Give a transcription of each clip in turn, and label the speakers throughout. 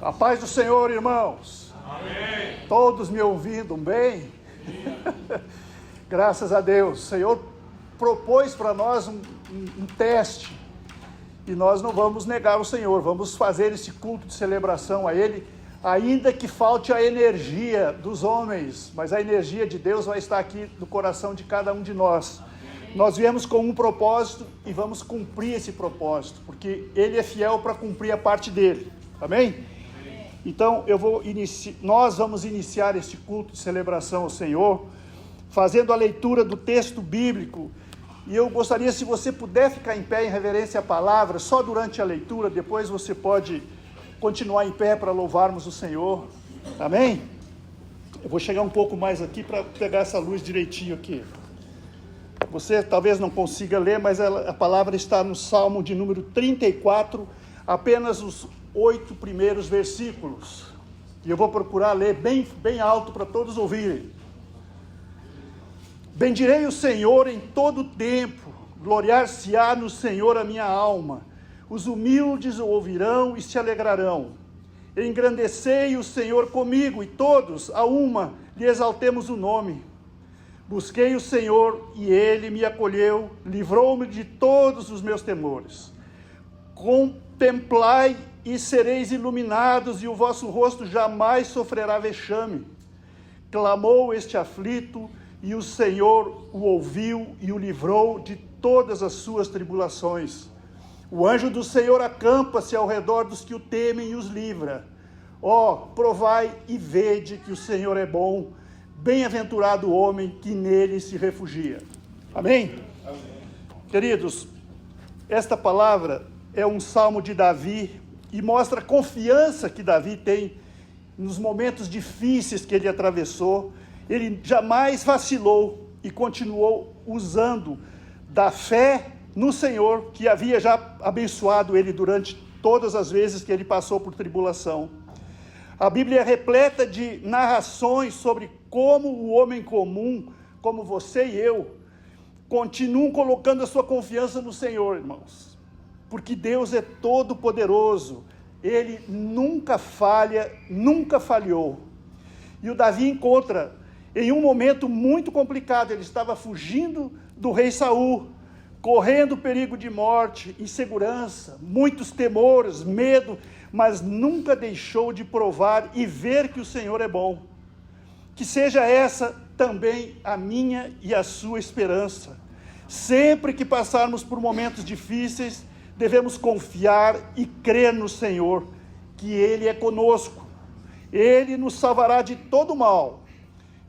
Speaker 1: A paz do Senhor, irmãos.
Speaker 2: Amém.
Speaker 1: Todos me ouvindo bem? Graças a Deus. O Senhor propôs para nós um teste. E nós não vamos negar o Senhor. Vamos fazer esse culto de celebração a Ele, ainda que falte a energia dos homens. Mas a energia de Deus vai estar aqui no coração de cada um de nós. Nós viemos com um propósito e vamos cumprir esse propósito, porque Ele é fiel para cumprir a parte dele. Amém? Então, nós vamos iniciar este culto de celebração ao Senhor, fazendo a leitura do texto bíblico. E eu gostaria, se você puder ficar em pé em reverência à palavra, só durante a leitura, depois você pode continuar em pé para louvarmos o Senhor. Amém? Eu vou chegar um pouco mais aqui para pegar essa luz direitinho aqui. Você talvez não consiga ler, mas a palavra está no Salmo de número 34, apenas os 8 primeiros versículos. E eu vou procurar ler bem alto para todos ouvirem. Bendirei o Senhor em todo o tempo, gloriar-se-á no Senhor a minha alma. Os humildes o ouvirão e se alegrarão. Engrandecei o Senhor comigo, e todos, a uma, lhe exaltemos o nome. Busquei o Senhor, e Ele me acolheu, livrou-me de todos os meus temores. Contemplai e sereis iluminados, e o vosso rosto jamais sofrerá vexame. Clamou este aflito, e o Senhor o ouviu e o livrou de todas as suas tribulações. O anjo do Senhor acampa-se ao redor dos que o temem e os livra. Ó, provai e vede que o Senhor é bom, bem-aventurado o homem que nele se refugia. Amém? Amém. Queridos, esta palavra é um salmo de Davi e mostra a confiança que Davi tem nos momentos difíceis que ele atravessou. Ele jamais vacilou e continuou usando da fé no Senhor, que havia já abençoado ele durante todas as vezes que ele passou por tribulação. A Bíblia é repleta de narrações sobre como o homem comum, como você e eu, continuam colocando a sua confiança no Senhor, irmãos. Porque Deus é todo poderoso, Ele nunca falha, nunca falhou. E o Davi encontra, em um momento muito complicado, ele estava fugindo do rei Saul, correndo perigo de morte, insegurança, muitos temores, medo, mas nunca deixou de provar e ver que o Senhor é bom. Que seja essa também a minha e a sua esperança. Sempre que passarmos por momentos difíceis, devemos confiar e crer no Senhor, que Ele é conosco. Ele nos salvará de todo mal.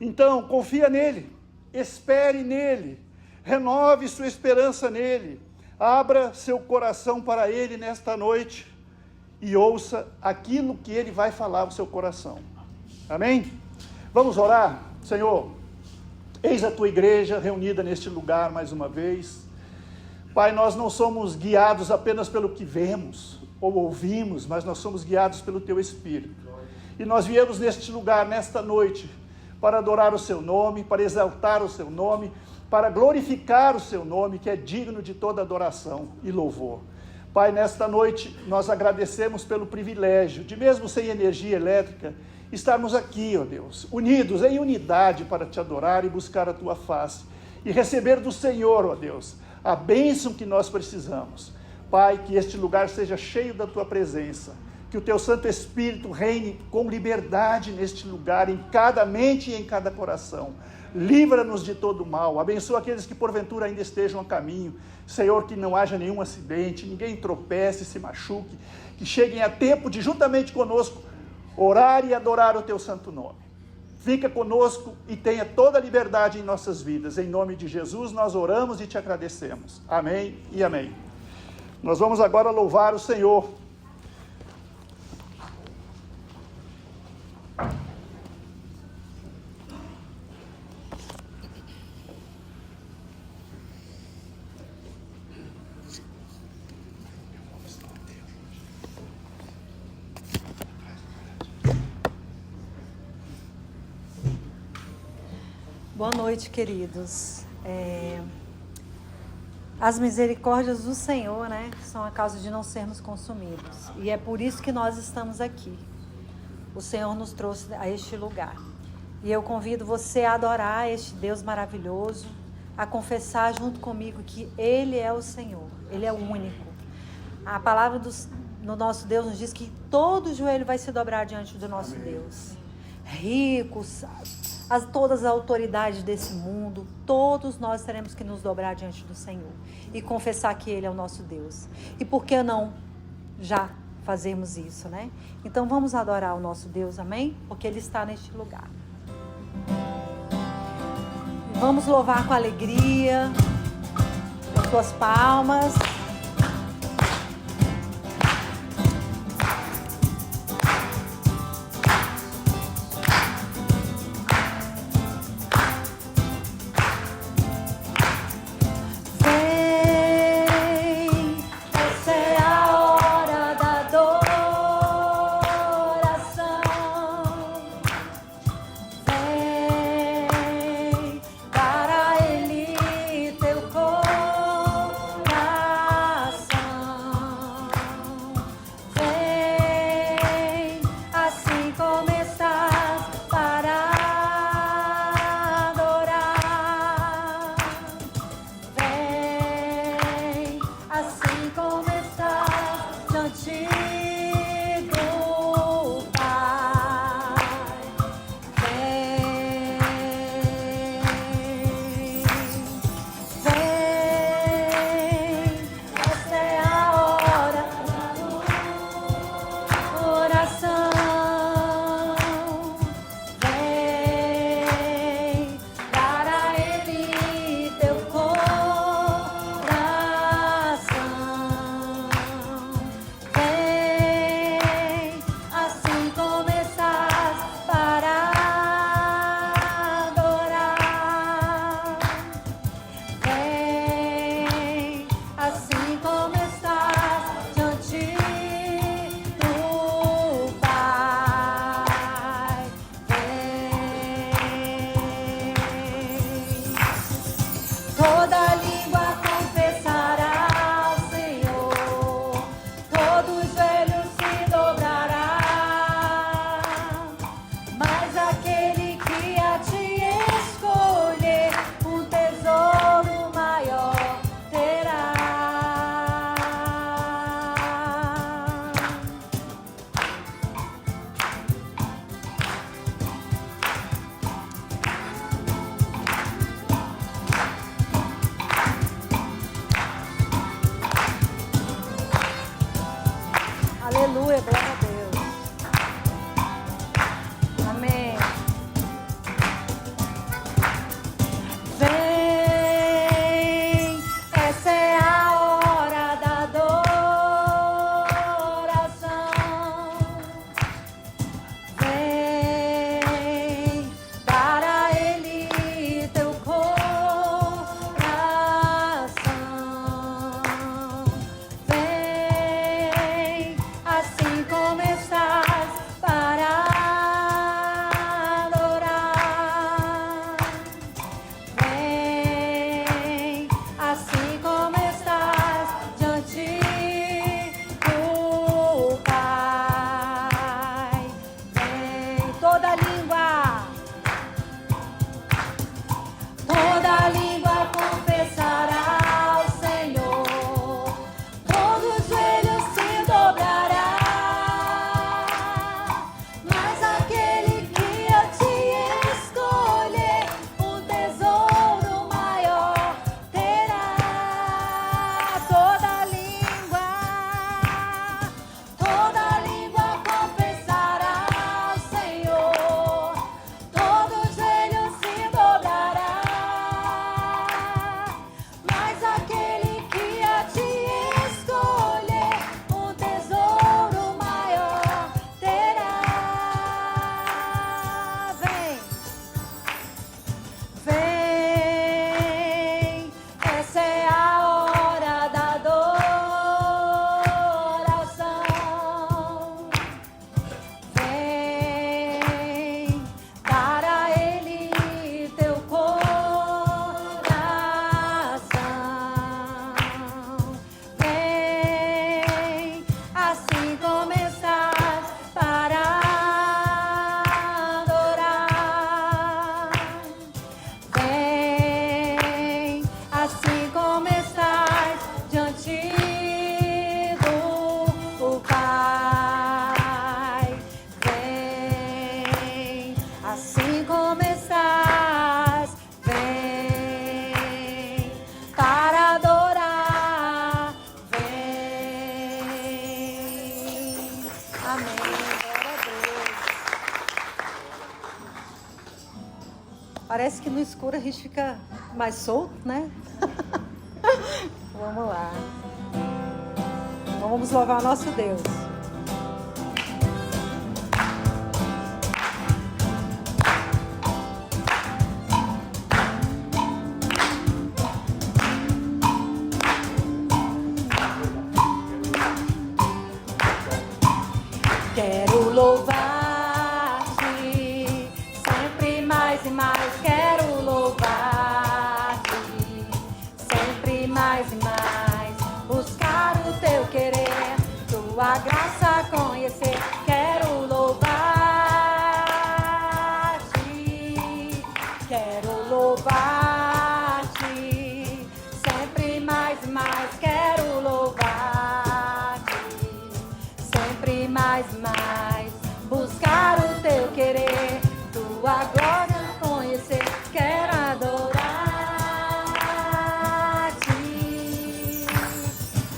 Speaker 1: Então, confia nele, espere nele, renove sua esperança nele, abra seu coração para ele nesta noite e ouça aquilo que ele vai falar ao seu coração. Amém? Vamos orar? Senhor, eis a tua igreja reunida neste lugar mais uma vez. Pai, nós não somos guiados apenas pelo que vemos ou ouvimos, mas nós somos guiados pelo teu Espírito. E nós viemos neste lugar, nesta noite, para adorar o seu nome, para exaltar o seu nome, para glorificar o seu nome, que é digno de toda adoração e louvor. Pai, nesta noite nós agradecemos pelo privilégio de, mesmo sem energia elétrica, estarmos aqui, ó Deus, unidos em unidade para te adorar e buscar a tua face e receber do Senhor, ó Deus, a bênção que nós precisamos. Pai, que este lugar seja cheio da tua presença, que o teu Santo Espírito reine com liberdade neste lugar, em cada mente e em cada coração. Livra-nos de todo mal, abençoa aqueles que porventura ainda estejam a caminho. Senhor, que não haja nenhum acidente, ninguém tropece, se machuque, que cheguem a tempo de, juntamente conosco, orar e adorar o teu santo nome. Fica conosco e tenha toda a liberdade em nossas vidas. Em nome de Jesus nós oramos e te agradecemos. Amém e amém. Nós vamos agora louvar o Senhor.
Speaker 3: Boa noite, queridos. As misericórdias do Senhor, são a causa de não sermos consumidos. E é por isso que nós estamos aqui. o Senhor nos trouxe a este lugar. E eu convido você a adorar este Deus maravilhoso, a confessar junto comigo que Ele é o Senhor, Ele é o único. A palavra no nosso Deus nos diz que todo joelho vai se dobrar diante do nosso Deus. Ricos, todas as autoridades desse mundo, todos nós teremos que nos dobrar diante do Senhor e confessar que Ele é o nosso Deus. E por que não já fazermos isso, né? Então vamos adorar o nosso Deus, amém? Porque Ele está neste lugar. Vamos louvar com alegria, com suas palmas.
Speaker 2: Para Ele teu coração.
Speaker 3: Amém. Glória a Deus. Parece que no escuro a gente fica mais solto, né? Vamos lá. Então vamos louvar o nosso Deus. Quero louvar-te, sempre mais e mais. Quero louvar-te, sempre mais e mais. Buscar o teu querer, tua graça conhecer. Quero louvar-te, quero louvar-te, sempre mais e mais. Quero louvar-te, sempre mais e mais. Buscar o teu querer, tua glória conhecer. Quero adorar-te.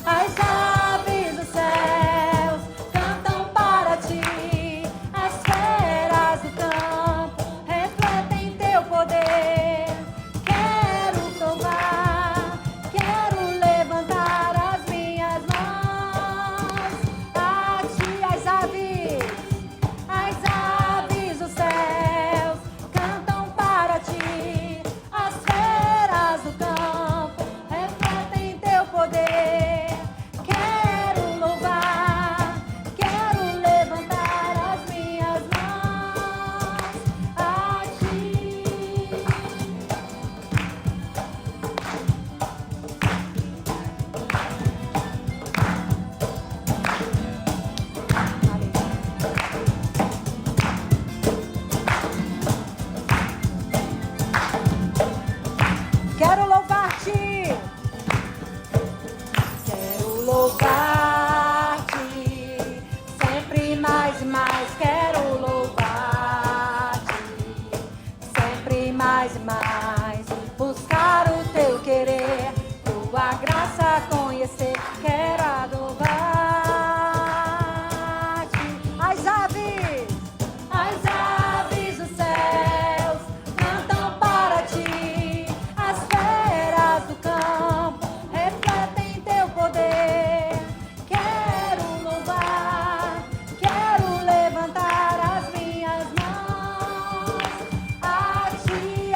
Speaker 3: As aves dos céus cantam para ti, as feras do campo refletem teu poder. Quero provar, quero levantar as minhas mãos a ti. As aves dos céus cantam para ti, as feras do campo refletem teu poder. Quero louvar, quero levantar as minhas mãos a ti. Quero louvar-te, quero louvar-te, sempre mais e mais. Quero louvar-te, sempre mais e mais. Buscar o teu querer, tua graça conhecer. Quero adorar-te. As aves dos céus cantam para ti, as feras do campo refletem teu poder. Quero louvar, quero levantar as minhas mãos a ti.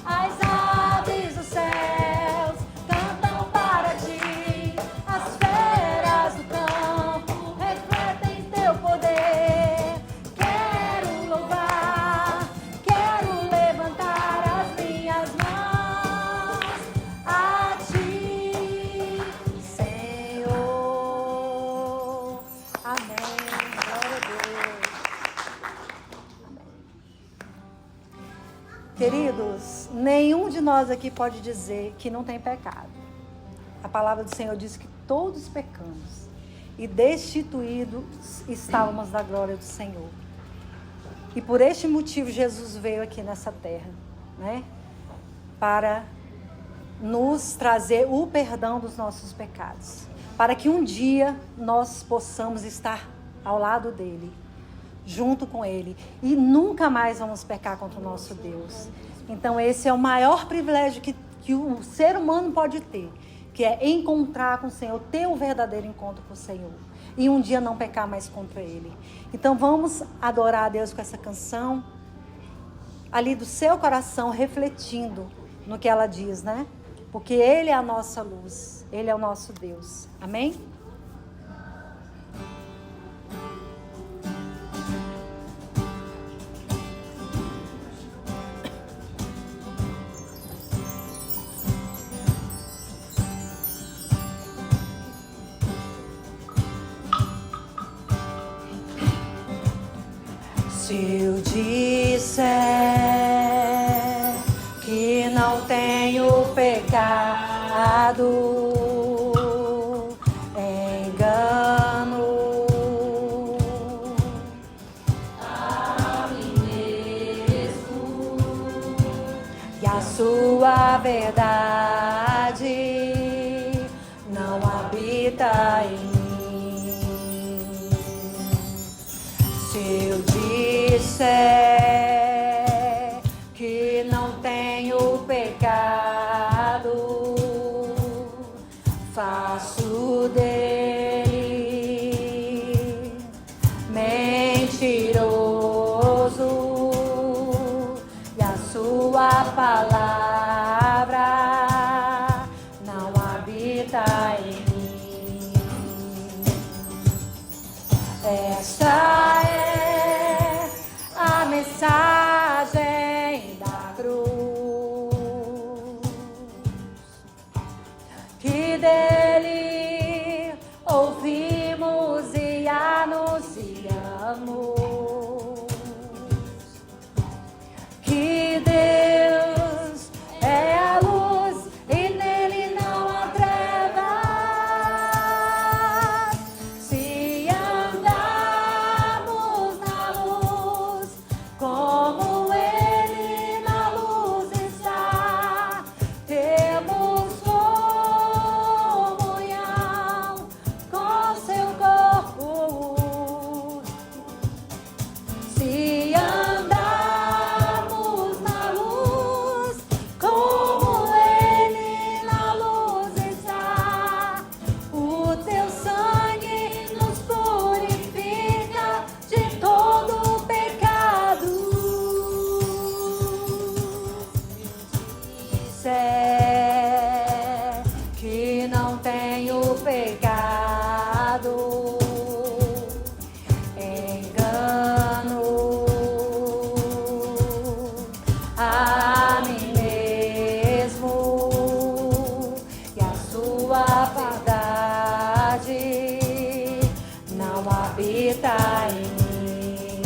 Speaker 3: As aves dos céus cantam para ti, as feras do campo refletem teu poder. Quero louvar, quero levantar as minhas mãos a ti, Senhor. Amém. Glória a Deus. Queridos, nenhum de nós aqui pode dizer que não tem pecado. A palavra do Senhor diz que todos pecamos e destituídos estávamos da glória do Senhor. E por este motivo Jesus veio aqui nessa terra, né? Para nos trazer o perdão dos nossos pecados. Para que um dia nós possamos estar ao lado dele, junto com ele. E nunca mais vamos pecar contra o nosso Deus. Então esse é o maior privilégio que o ser humano pode ter. Que é encontrar com o Senhor, ter um verdadeiro encontro com o Senhor. E um dia não pecar mais contra ele. Então vamos adorar a Deus com essa canção. Ali do seu coração, refletindo no que ela diz, né? Porque ele é a nossa luz. Ele é o nosso Deus. Amém? Se eu disser que não tenho pecado, engano a mim mesmo, e a sua verdade não habita em mim. que não tenho pecado, faço dele mentiroso, e a sua palavra não habita em mim. Esta é a mensagem da cruz, que dele ouvimos e anunciamos, que Deus é a luz e nele não há trevas. Se andarmos na luz, como ele na luz está, temos comunhão com seu corpo. Se andarmos na luz, como ele na luz está, o teu sangue nos purifica de todo pecado. Disser que não tenho pecado, engano a mim mesmo, e a sua verdade não habita em mim.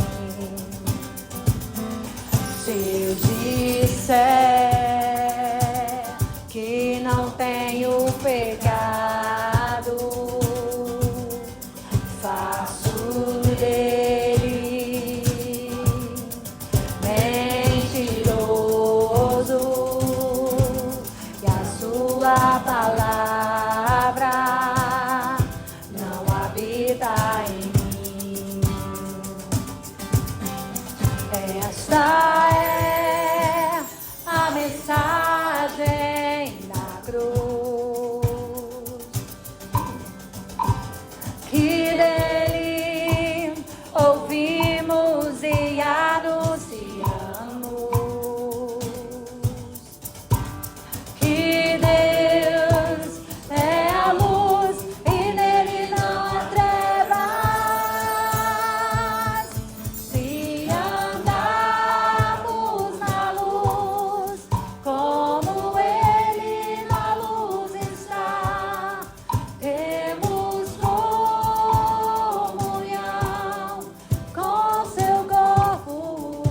Speaker 3: Se eu disser que não tenho pecado, faço dele mentiroso, e a sua palavra não habita em mim. Esta é a mensagem da cruz, que dele ouvimos e anunciamos, que Deus é a luz e nele não há trevas. Se andarmos na luz, como ele na luz está, temos comunhão com seu corpo.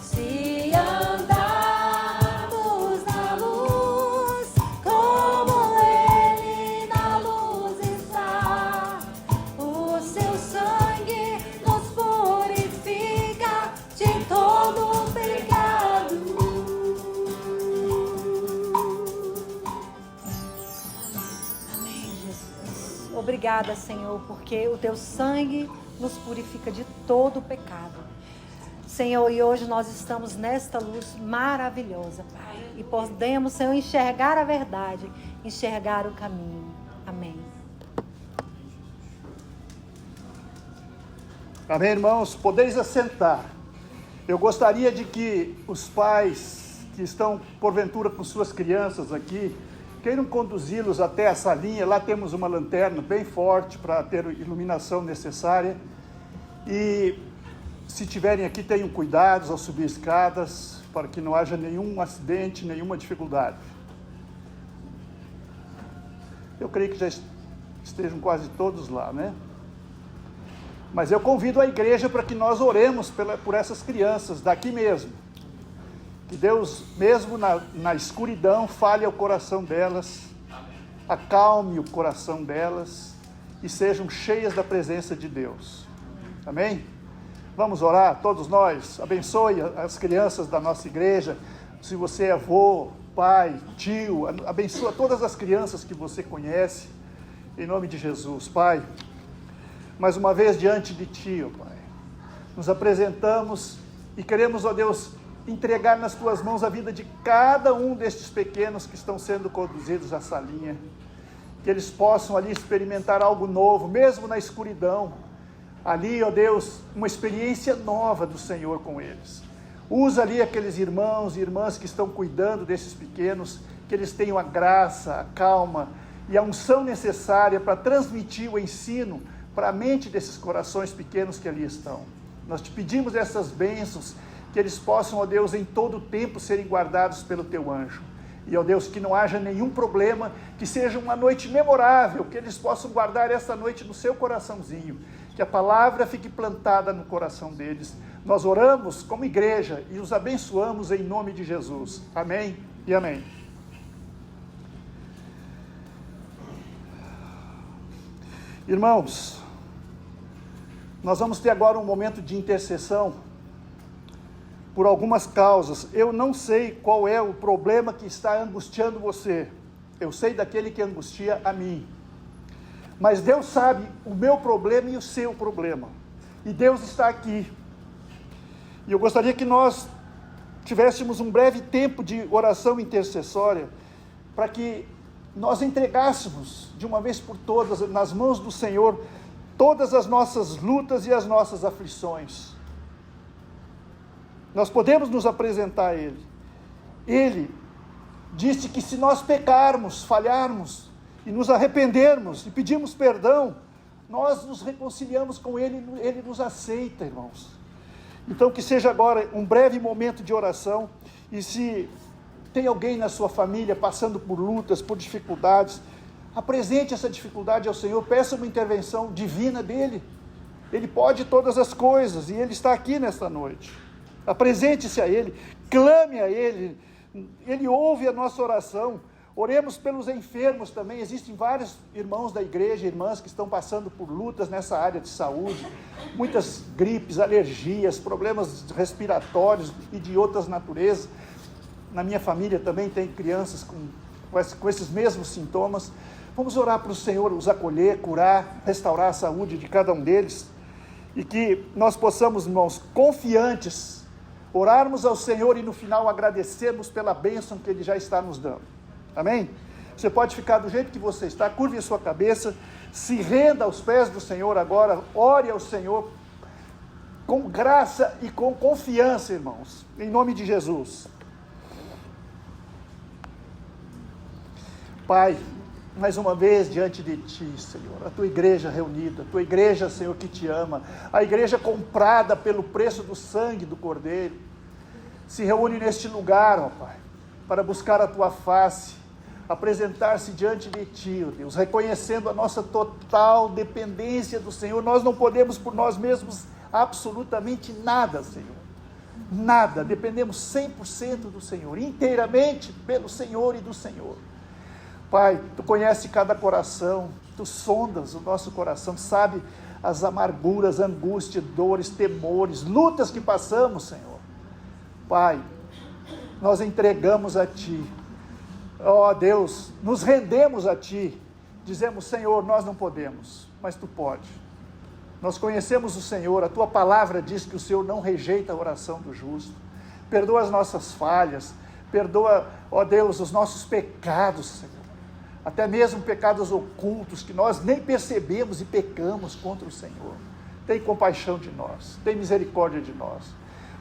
Speaker 3: Se andarmos na luz, como ele na luz está, o seu sangue nos purifica de todo pecado. Amém, Jesus. Obrigada, Senhor, porque o teu sangue nos purifica de todo pecado. Senhor, e hoje nós estamos nesta luz maravilhosa, Pai. E podemos, Senhor, enxergar a verdade, enxergar o caminho. Amém.
Speaker 1: Amém, irmãos? Podeis assentar. Eu gostaria de que os pais que estão, porventura, com suas crianças aqui, queiram conduzi-los até a salinha. Lá temos uma lanterna bem forte para ter a iluminação necessária. E se tiverem aqui, tenham cuidados ao subir escadas, para que não haja nenhum acidente, nenhuma dificuldade. Eu creio que já estejam quase todos lá, né? Mas eu convido a igreja para que nós oremos por essas crianças daqui mesmo. Que Deus, mesmo na escuridão, fale ao coração delas, acalme o coração delas e sejam cheias da presença de Deus. Amém? Vamos orar, todos nós. Abençoe as crianças da nossa igreja. Se você é avô, pai, tio, abençoa todas as crianças que você conhece. Em nome de Jesus, Pai. Mais uma vez diante de Ti, ó Pai. nos apresentamos e queremos, ó Deus, entregar nas tuas mãos a vida de cada um destes pequenos que estão sendo conduzidos à salinha. Que eles possam ali experimentar algo novo, mesmo na escuridão. Ali, ó Deus, uma experiência nova do Senhor com eles. Usa ali aqueles irmãos e irmãs que estão cuidando desses pequenos, que eles tenham a graça, a calma e a unção necessária para transmitir o ensino para a mente desses corações pequenos que ali estão. Nós te pedimos essas bênçãos, que eles possam, ó Deus, em todo o tempo serem guardados pelo teu anjo. E, ó Deus, que não haja nenhum problema, que seja uma noite memorável, que eles possam guardar essa noite no seu coraçãozinho, que a palavra fique plantada no coração deles. Nós oramos como igreja e os abençoamos em nome de Jesus. Amém e amém. Irmãos, nós vamos ter agora um momento de intercessão por algumas causas. Eu não sei qual é o problema que está angustiando você. Eu sei daquele que angustia a mim. Mas Deus sabe o meu problema e o seu problema. E Deus está aqui. E eu gostaria que nós tivéssemos um breve tempo de oração intercessória, para que nós entregássemos de uma vez por todas nas mãos do Senhor todas as nossas lutas e as nossas aflições. Nós podemos nos apresentar a Ele. Ele disse que se nós pecarmos, falharmos e nos arrependermos e pedirmos perdão, nós nos reconciliamos com Ele, Ele nos aceita, irmãos. Então que seja agora um breve momento de oração, e se tem alguém na sua família passando por lutas, por dificuldades, apresente essa dificuldade ao Senhor, peça uma intervenção divina dEle. Ele pode todas as coisas e Ele está aqui nesta noite. Apresente-se a Ele, clame a Ele, Ele ouve a nossa oração. Oremos pelos enfermos também. Existem vários irmãos da igreja, irmãs que estão passando por lutas nessa área de saúde, muitas gripes, alergias, problemas respiratórios e de outras naturezas. Na minha família também tem crianças com esses mesmos sintomas. Vamos orar para o Senhor os acolher, curar, restaurar a saúde de cada um deles, e que nós possamos, irmãos, confiantes, orarmos ao Senhor e no final agradecermos pela bênção que Ele já está nos dando. Amém? Você pode ficar do jeito que você está, curve a sua cabeça, se renda aos pés do Senhor agora, ore ao Senhor com graça e com confiança, irmãos, em nome de Jesus. Pai, mais uma vez diante de Ti, Senhor, a Tua igreja reunida, a Tua igreja, Senhor, que Te ama, a igreja comprada pelo preço do sangue do Cordeiro, se reúne neste lugar, ó Pai, para buscar a Tua face, apresentar-se diante de Ti, ó Deus, reconhecendo a nossa total dependência do Senhor. Nós não podemos por nós mesmos absolutamente nada, Senhor, nada, dependemos 100% do Senhor, inteiramente pelo Senhor e do Senhor. Pai, Tu conheces cada coração, Tu sondas o nosso coração, sabe as amarguras, angústias, dores, temores, lutas que passamos, Senhor. Pai, nós entregamos a Ti, ó Deus, nos rendemos a Ti, dizemos, Senhor, nós não podemos, mas Tu pode. Nós conhecemos o Senhor, a Tua palavra diz que o Senhor não rejeita a oração do justo. Perdoa as nossas falhas, perdoa, ó Deus, os nossos pecados, Senhor. Até mesmo pecados ocultos que nós nem percebemos e pecamos contra o Senhor. Tem compaixão de nós, tem misericórdia de nós.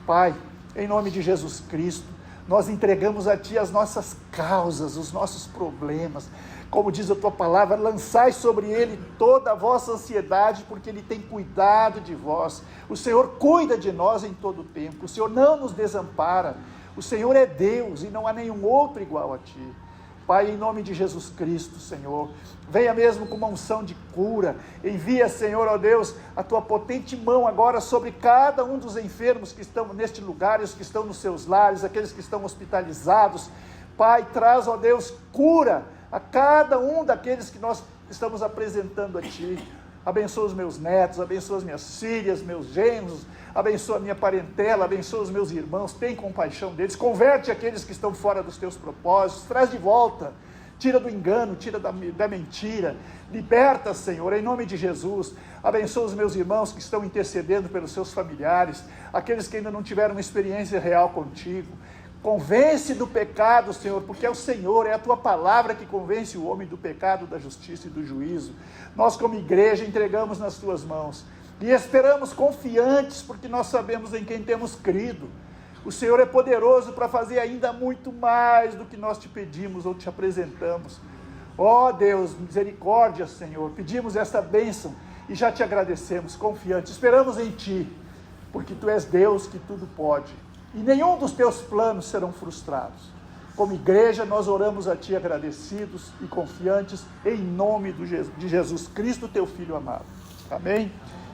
Speaker 1: Pai, em nome de Jesus Cristo, nós entregamos a Ti as nossas causas, os nossos problemas. Como diz a Tua palavra, lançai sobre Ele toda a vossa ansiedade, porque Ele tem cuidado de vós. O Senhor cuida de nós em todo o tempo, o Senhor não nos desampara. O Senhor é Deus e não há nenhum outro igual a Ti. Pai, em nome de Jesus Cristo, Senhor, venha mesmo com uma unção de cura, envia, Senhor, ó Deus, a Tua potente mão agora sobre cada um dos enfermos que estão neste lugar, os que estão nos seus lares, aqueles que estão hospitalizados. Pai, traz, ó Deus, cura a cada um daqueles que nós estamos apresentando a Ti. Abençoa os meus netos, abençoa as minhas filhas, meus genros, abençoa a minha parentela, abençoa os meus irmãos, tem compaixão deles, converte aqueles que estão fora dos Teus propósitos, traz de volta tira do engano, tira da mentira, liberta, Senhor, em nome de Jesus. Abençoa os meus irmãos que estão intercedendo pelos seus familiares, aqueles que ainda não tiveram uma experiência real contigo. Convence do pecado, Senhor, porque é o Senhor, é a tua palavra que convence o homem do pecado, da justiça e do juízo. Nós, como igreja, entregamos nas tuas mãos e esperamos confiantes, porque nós sabemos em quem temos crido. O Senhor é poderoso para fazer ainda muito mais do que nós te pedimos ou te apresentamos. Ó Deus, misericórdia, Senhor, pedimos esta bênção e já te agradecemos, confiantes, esperamos em ti, porque tu és Deus que tudo pode. E nenhum dos teus planos serão frustrados. Como igreja, nós oramos a ti agradecidos e confiantes, em nome de Jesus Cristo, teu Filho amado. Amém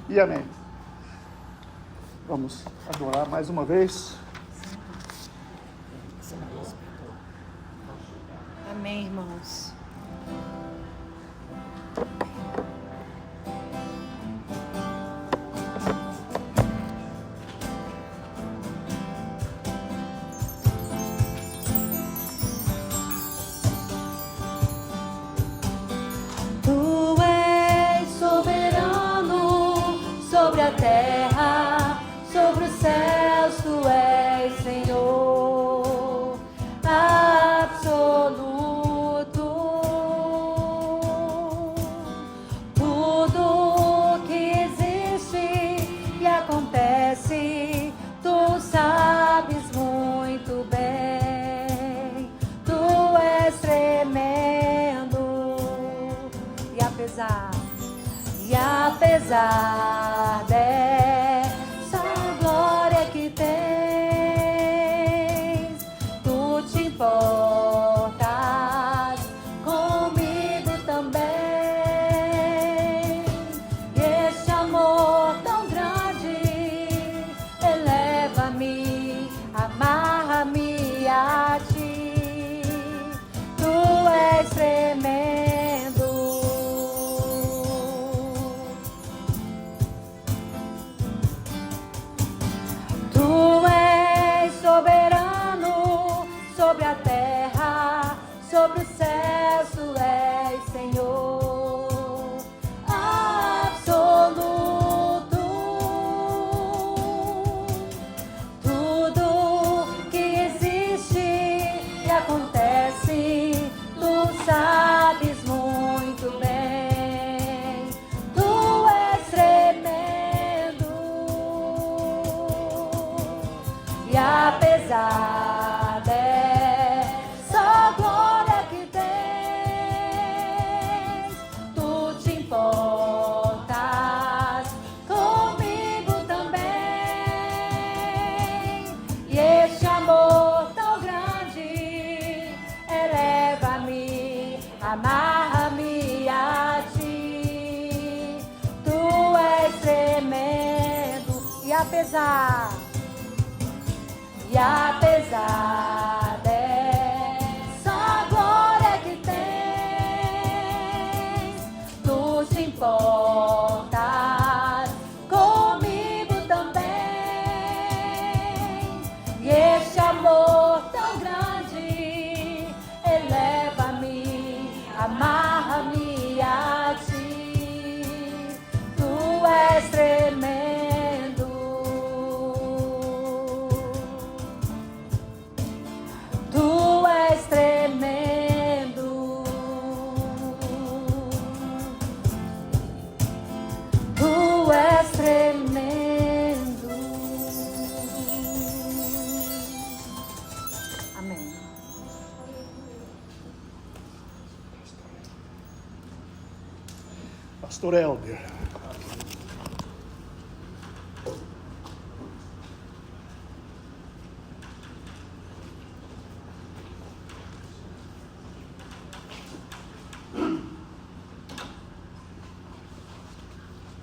Speaker 1: e amém. Vamos adorar mais uma vez.
Speaker 3: Amém, irmãos.
Speaker 2: Tu és soberano sobre a terra, sobre os céus, tu és Senhor absoluto. Tudo que existe e acontece, tu sabes muito bem. Tu és tremendo. E apesar dessa glória que tens, tu te importas comigo também. E este amor tão grande eleva-me, amarra-me a ti. Tu és tremendo. Sobre a terra, sobre os céus, tu és Senhor absoluto. Tudo que existe e acontece, tu sabes muito bem. Tu és tremendo. E apesar amarra-me a ti, tu és tremendo. E apesar dessa glória que tens, tu te importas comigo também. E este amor tão grande eleva-me, amarra-me a ti, tu és tremendo. Tu és tremendo. Tu és tremendo. Amém.
Speaker 1: Pastor Helder.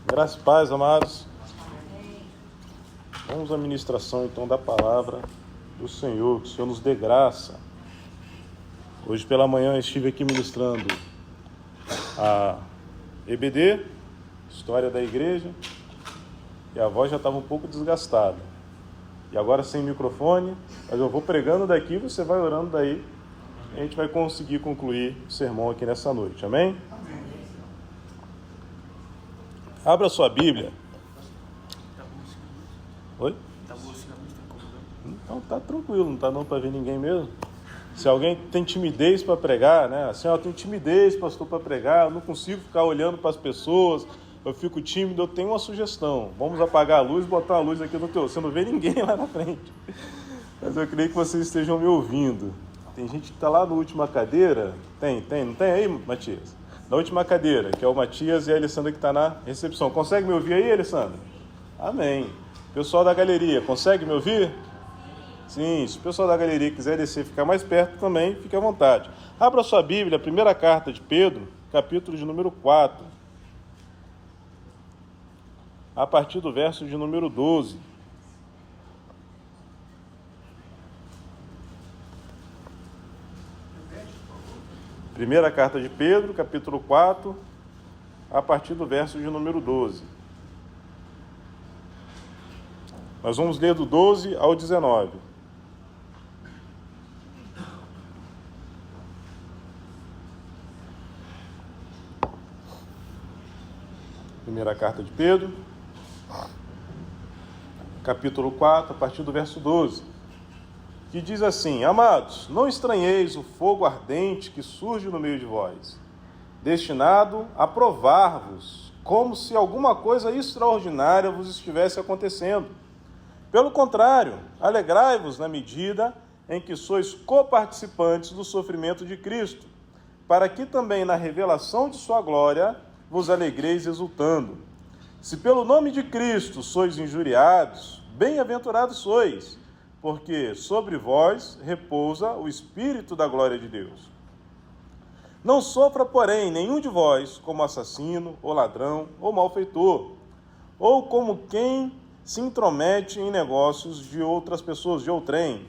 Speaker 4: Graça e paz, amados. Vamos à ministração então da palavra do Senhor, que o Senhor nos dê graça. Hoje pela manhã eu estive aqui ministrando a EBD, História da Igreja, e a voz já estava um pouco desgastada. E agora sem microfone, mas eu vou pregando daqui, você vai orando daí, e a gente vai conseguir concluir o sermão aqui nessa noite, amém? Abra sua Bíblia. Oi? Não, tá tranquilo, não tá não para ver ninguém mesmo. Se alguém tem timidez para pregar, né? Assim, eu tenho timidez, pastor, para pregar, eu não consigo ficar olhando para as pessoas, eu fico tímido, eu tenho uma sugestão. Vamos apagar a luz, botar a luz aqui no teu... Você não vê ninguém lá na frente. Mas eu creio que vocês estejam me ouvindo. Tem gente que está lá na última cadeira. Não tem aí, Matias? Na última cadeira, que é o Matias e a Alessandra que está na recepção. Consegue me ouvir aí, Alessandra? Amém. Pessoal da galeria, consegue me ouvir? Sim, se o pessoal da galeria quiser descer e ficar mais perto também, fique à vontade. Abra sua Bíblia, a primeira carta de Pedro, capítulo de número 4. A partir do verso de número 12. Primeira carta de Pedro, capítulo 4, a partir do verso de número 12. Nós vamos ler do 12 ao 19. Primeira carta de Pedro, capítulo 4, a partir do verso 12, que diz assim: Amados, não estranheis o fogo ardente que surge no meio de vós, destinado a provar-vos, como se alguma coisa extraordinária vos estivesse acontecendo. Pelo contrário, alegrai-vos na medida em que sois coparticipantes do sofrimento de Cristo, para que também na revelação de sua glória vos alegreis exultando. Se pelo nome de Cristo sois injuriados, bem-aventurados sois, porque sobre vós repousa o Espírito da glória de Deus. Não sofra, porém, nenhum de vós como assassino, ou ladrão, ou malfeitor, ou como quem se intromete em negócios de outras pessoas, de outrem.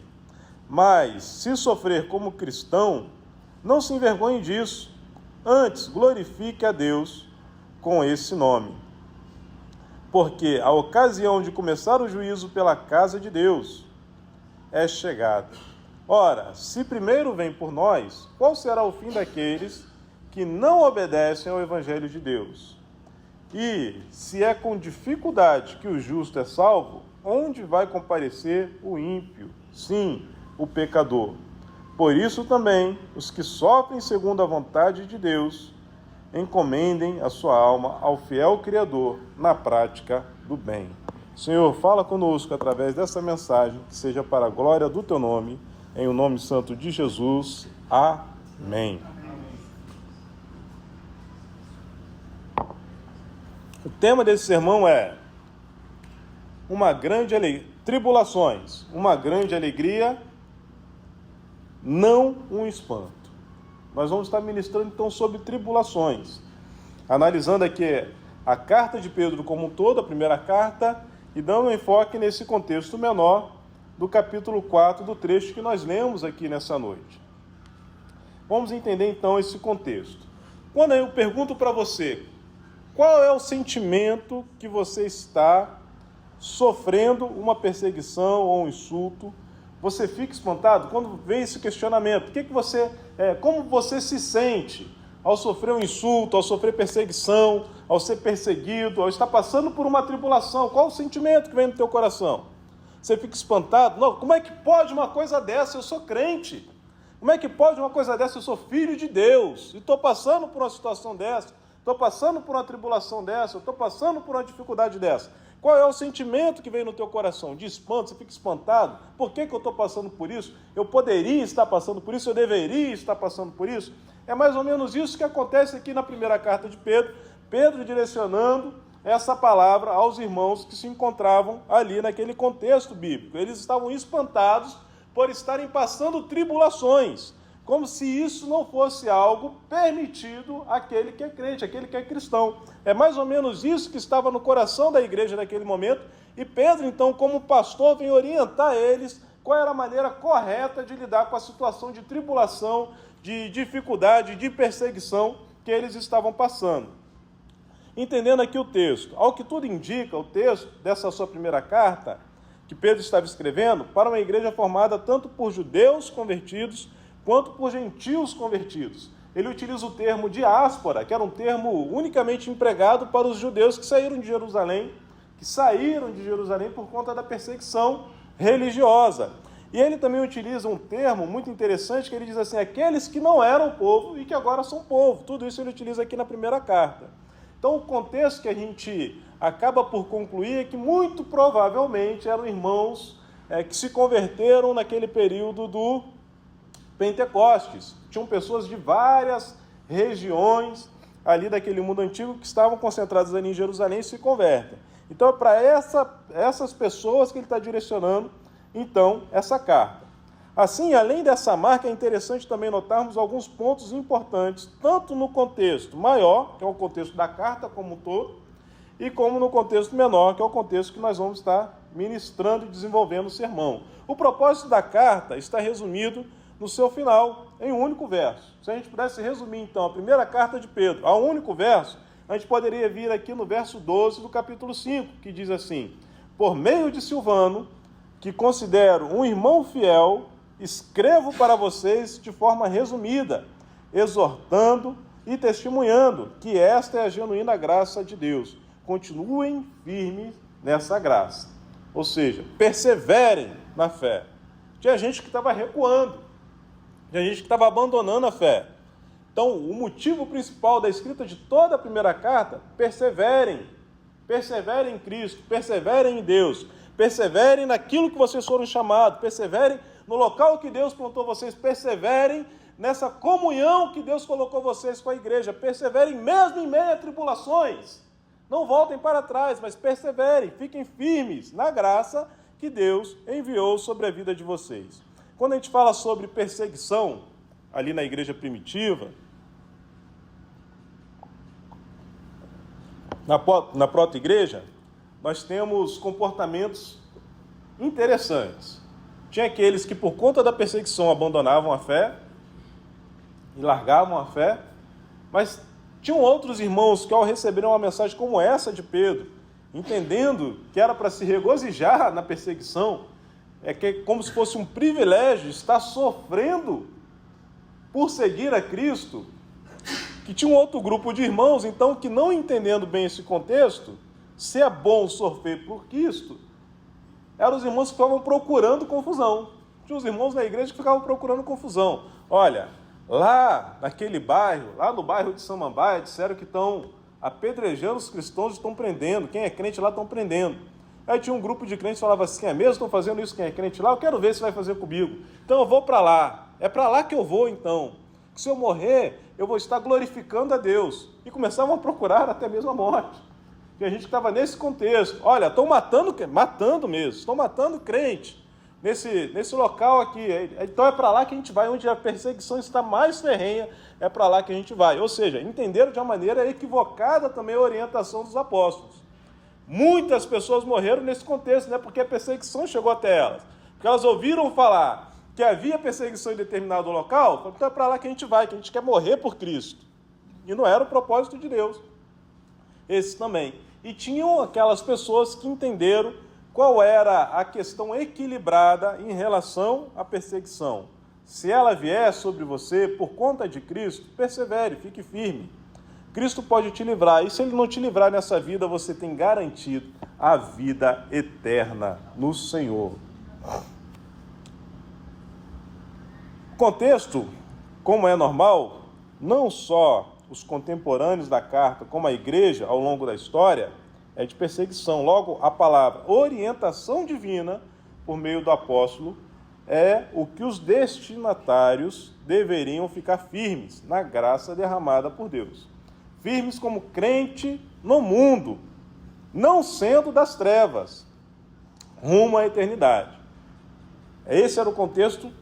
Speaker 4: Mas, se sofrer como cristão, não se envergonhe disso, antes glorifique a Deus com esse nome. Porque a ocasião de começar o juízo pela casa de Deus é chegada. Ora, se primeiro vem por nós, qual será o fim daqueles que não obedecem ao Evangelho de Deus? E, se é com dificuldade que o justo é salvo, onde vai comparecer o ímpio? Sim, o pecador. Por isso também, os que sofrem segundo a vontade de Deus, encomendem a sua alma ao fiel Criador na prática do bem. Senhor, fala conosco através dessa mensagem, que seja para a glória do Teu nome, em o nome santo de Jesus. Amém. O tema desse sermão é tribulações, uma grande alegria, não um espanto. Nós vamos estar ministrando então sobre tribulações, analisando aqui a carta de Pedro como um todo, a primeira carta, e dando um enfoque nesse contexto menor do capítulo 4 do trecho que nós lemos aqui nessa noite. Vamos entender então esse contexto. Quando eu pergunto para você, qual é o sentimento que você está sofrendo uma perseguição ou um insulto? Você fica espantado quando vem esse questionamento. Como você se sente ao sofrer um insulto, ao sofrer perseguição, ao ser perseguido, ao estar passando por uma tribulação? Qual o sentimento que vem no teu coração? Você fica espantado? Não, como é que pode uma coisa dessa? Eu sou crente. Como é que pode uma coisa dessa? Eu sou filho de Deus e estou passando por uma situação dessa, estou passando por uma tribulação dessa, estou passando por uma dificuldade dessa. Qual é o sentimento que vem no teu coração? De espanto, você fica espantado? Por que eu estou passando por isso? Eu poderia estar passando por isso? Eu deveria estar passando por isso? É mais ou menos isso que acontece aqui na primeira carta de Pedro. Pedro direcionando essa palavra aos irmãos que se encontravam ali naquele contexto bíblico. Eles estavam espantados por estarem passando tribulações, como se isso não fosse algo permitido àquele que é crente, àquele que é cristão. É mais ou menos isso que estava no coração da igreja naquele momento, e Pedro, então, como pastor, vem orientar eles qual era a maneira correta de lidar com a situação de tribulação, de dificuldade, de perseguição que eles estavam passando. Entendendo aqui o texto, ao que tudo indica, o texto dessa sua primeira carta, que Pedro estava escrevendo, para uma igreja formada tanto por judeus convertidos, quanto por gentios convertidos. Ele utiliza o termo diáspora, que era um termo unicamente empregado para os judeus que saíram de Jerusalém por conta da perseguição religiosa. E ele também utiliza um termo muito interessante, que ele diz assim, aqueles que não eram povo e que agora são povo. Tudo isso ele utiliza aqui na primeira carta. Então, o contexto que a gente acaba por concluir é que muito provavelmente eram irmãos que se converteram naquele período do Pentecostes. Tinham pessoas de várias regiões ali daquele mundo antigo que estavam concentradas ali em Jerusalém e se convertem. Então, é para essas pessoas que ele está direcionando, então, essa carta. Assim, além dessa marca, é interessante também notarmos alguns pontos importantes, tanto no contexto maior, que é o contexto da carta como um todo, e como no contexto menor, que é o contexto que nós vamos estar ministrando e desenvolvendo o sermão. O propósito da carta está resumido no seu final, em um único verso. Se a gente pudesse resumir, então, a primeira carta de Pedro a um único verso, a gente poderia vir aqui no verso 12 do capítulo 5, que diz assim, por meio de Silvano, que considero um irmão fiel, escrevo para vocês de forma resumida, exortando e testemunhando que esta é a genuína graça de Deus. Continuem firmes nessa graça. Ou seja, perseverem na fé. Tinha gente que estava recuando, tinha gente que estava abandonando a fé. Então, o motivo principal da escrita de toda a primeira carta, perseverem em Cristo, perseverem em Deus, perseverem naquilo que vocês foram chamados, perseverem no local que Deus plantou vocês, perseverem nessa comunhão que Deus colocou vocês com a igreja, perseverem mesmo em meio a tribulações. Não voltem para trás, mas perseverem, fiquem firmes na graça que Deus enviou sobre a vida de vocês. Quando a gente fala sobre perseguição, ali na igreja primitiva, na proto-igreja, nós temos comportamentos interessantes. Tinha aqueles que, por conta da perseguição, abandonavam a fé e largavam a fé, mas tinham outros irmãos que, ao receberem uma mensagem como essa de Pedro, entendendo que era para se regozijar na perseguição, como se fosse um privilégio estar sofrendo por seguir a Cristo, que tinha um outro grupo de irmãos, então, que não entendendo bem esse contexto, se é bom sofrer por Cristo, eram os irmãos que ficavam procurando confusão. Tinha os irmãos na igreja que ficavam procurando confusão. Olha, lá naquele bairro, lá no bairro de Samambaia, disseram que estão apedrejando os cristãos e estão prendendo. Quem é crente lá estão prendendo. Aí tinha um grupo de crentes que falava assim, é mesmo? Estão fazendo isso, quem é crente lá? Eu quero ver se vai fazer comigo. Então eu vou para lá. É para lá que eu vou, então. Se eu morrer, eu vou estar glorificando a Deus. E começavam a procurar até mesmo a morte. E a gente estava nesse contexto. Olha, estão matando mesmo. Estão matando crente nesse local aqui. Então é para lá que a gente vai, onde a perseguição está mais ferrenha, é para lá que a gente vai. Ou seja, entenderam de uma maneira equivocada também a orientação dos apóstolos. Muitas pessoas morreram nesse contexto, né? Porque a perseguição chegou até elas. Porque elas ouviram falar que havia perseguição em determinado local, então é para lá que a gente vai, que a gente quer morrer por Cristo. E não era o propósito de Deus. Esse também. E tinham aquelas pessoas que entenderam qual era a questão equilibrada em relação à perseguição. Se ela vier sobre você por conta de Cristo, persevere, fique firme. Cristo pode te livrar, e se Ele não te livrar nessa vida, você tem garantido a vida eterna no Senhor. O contexto, como é normal, não só os contemporâneos da carta, como a igreja ao longo da história, é de perseguição. Logo, a palavra orientação divina, por meio do apóstolo, é o que os destinatários deveriam ficar firmes na graça derramada por Deus. Firmes como crente no mundo, não sendo das trevas, rumo à eternidade. Esse era o contexto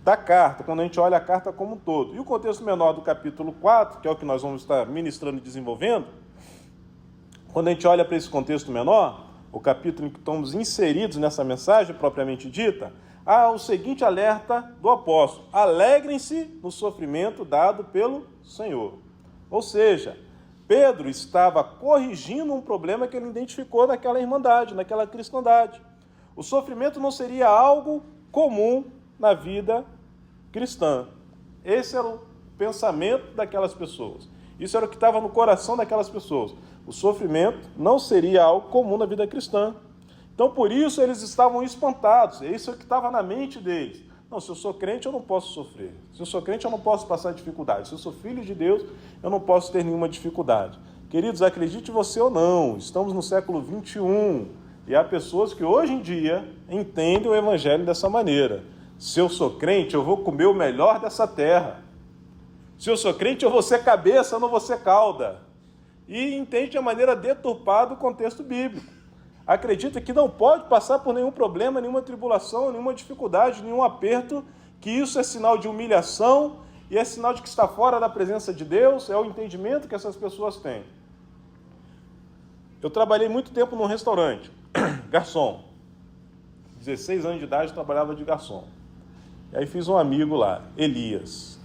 Speaker 4: da carta, quando a gente olha a carta como um todo. E o contexto menor do capítulo 4, que é o que nós vamos estar ministrando e desenvolvendo, quando a gente olha para esse contexto menor, o capítulo em que estamos inseridos nessa mensagem propriamente dita, há o seguinte alerta do apóstolo: alegrem-se no sofrimento dado pelo Senhor. Ou seja, Pedro estava corrigindo um problema que ele identificou naquela irmandade, naquela cristandade. O sofrimento não seria algo comum na vida cristã. Esse era o pensamento daquelas pessoas. Isso era o que estava no coração daquelas pessoas. O sofrimento não seria algo comum na vida cristã. Então, por isso, eles estavam espantados. Isso é o que estava na mente deles. Não, se eu sou crente, eu não posso sofrer. Se eu sou crente, eu não posso passar dificuldade. Se eu sou filho de Deus, eu não posso ter nenhuma dificuldade. Queridos, acredite você ou não, estamos no século 21 e há pessoas que hoje em dia entendem o evangelho dessa maneira. Se eu sou crente, eu vou comer o melhor dessa terra. Se eu sou crente, eu vou ser cabeça, eu não vou ser cauda. E entende de maneira deturpada o contexto bíblico. Acredita que não pode passar por nenhum problema, nenhuma tribulação, nenhuma dificuldade, nenhum aperto, que isso é sinal de humilhação e é sinal de que está fora da presença de Deus, é o entendimento que essas pessoas têm. Eu trabalhei muito tempo num restaurante, garçom. 16 anos de idade eu trabalhava de garçom. E aí fiz um amigo lá, Elias.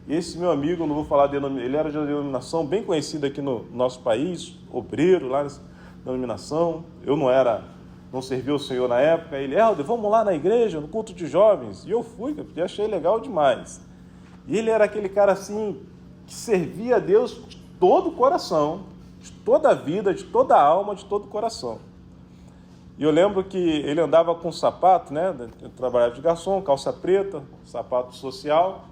Speaker 4: E esse meu amigo, não vou falar dele, ele era de uma denominação bem conhecida aqui no nosso país, obreiro lá nessa denominação. Eu não servia o Senhor na época. Ele, Helder, vamos lá na igreja, no culto de jovens. E eu fui, porque achei legal demais. E ele era aquele cara assim, que servia a Deus de todo o coração, de toda a vida, de toda a alma, de todo o coração. E eu lembro que ele andava com sapato, né? Eu trabalhava de garçom, calça preta, sapato social.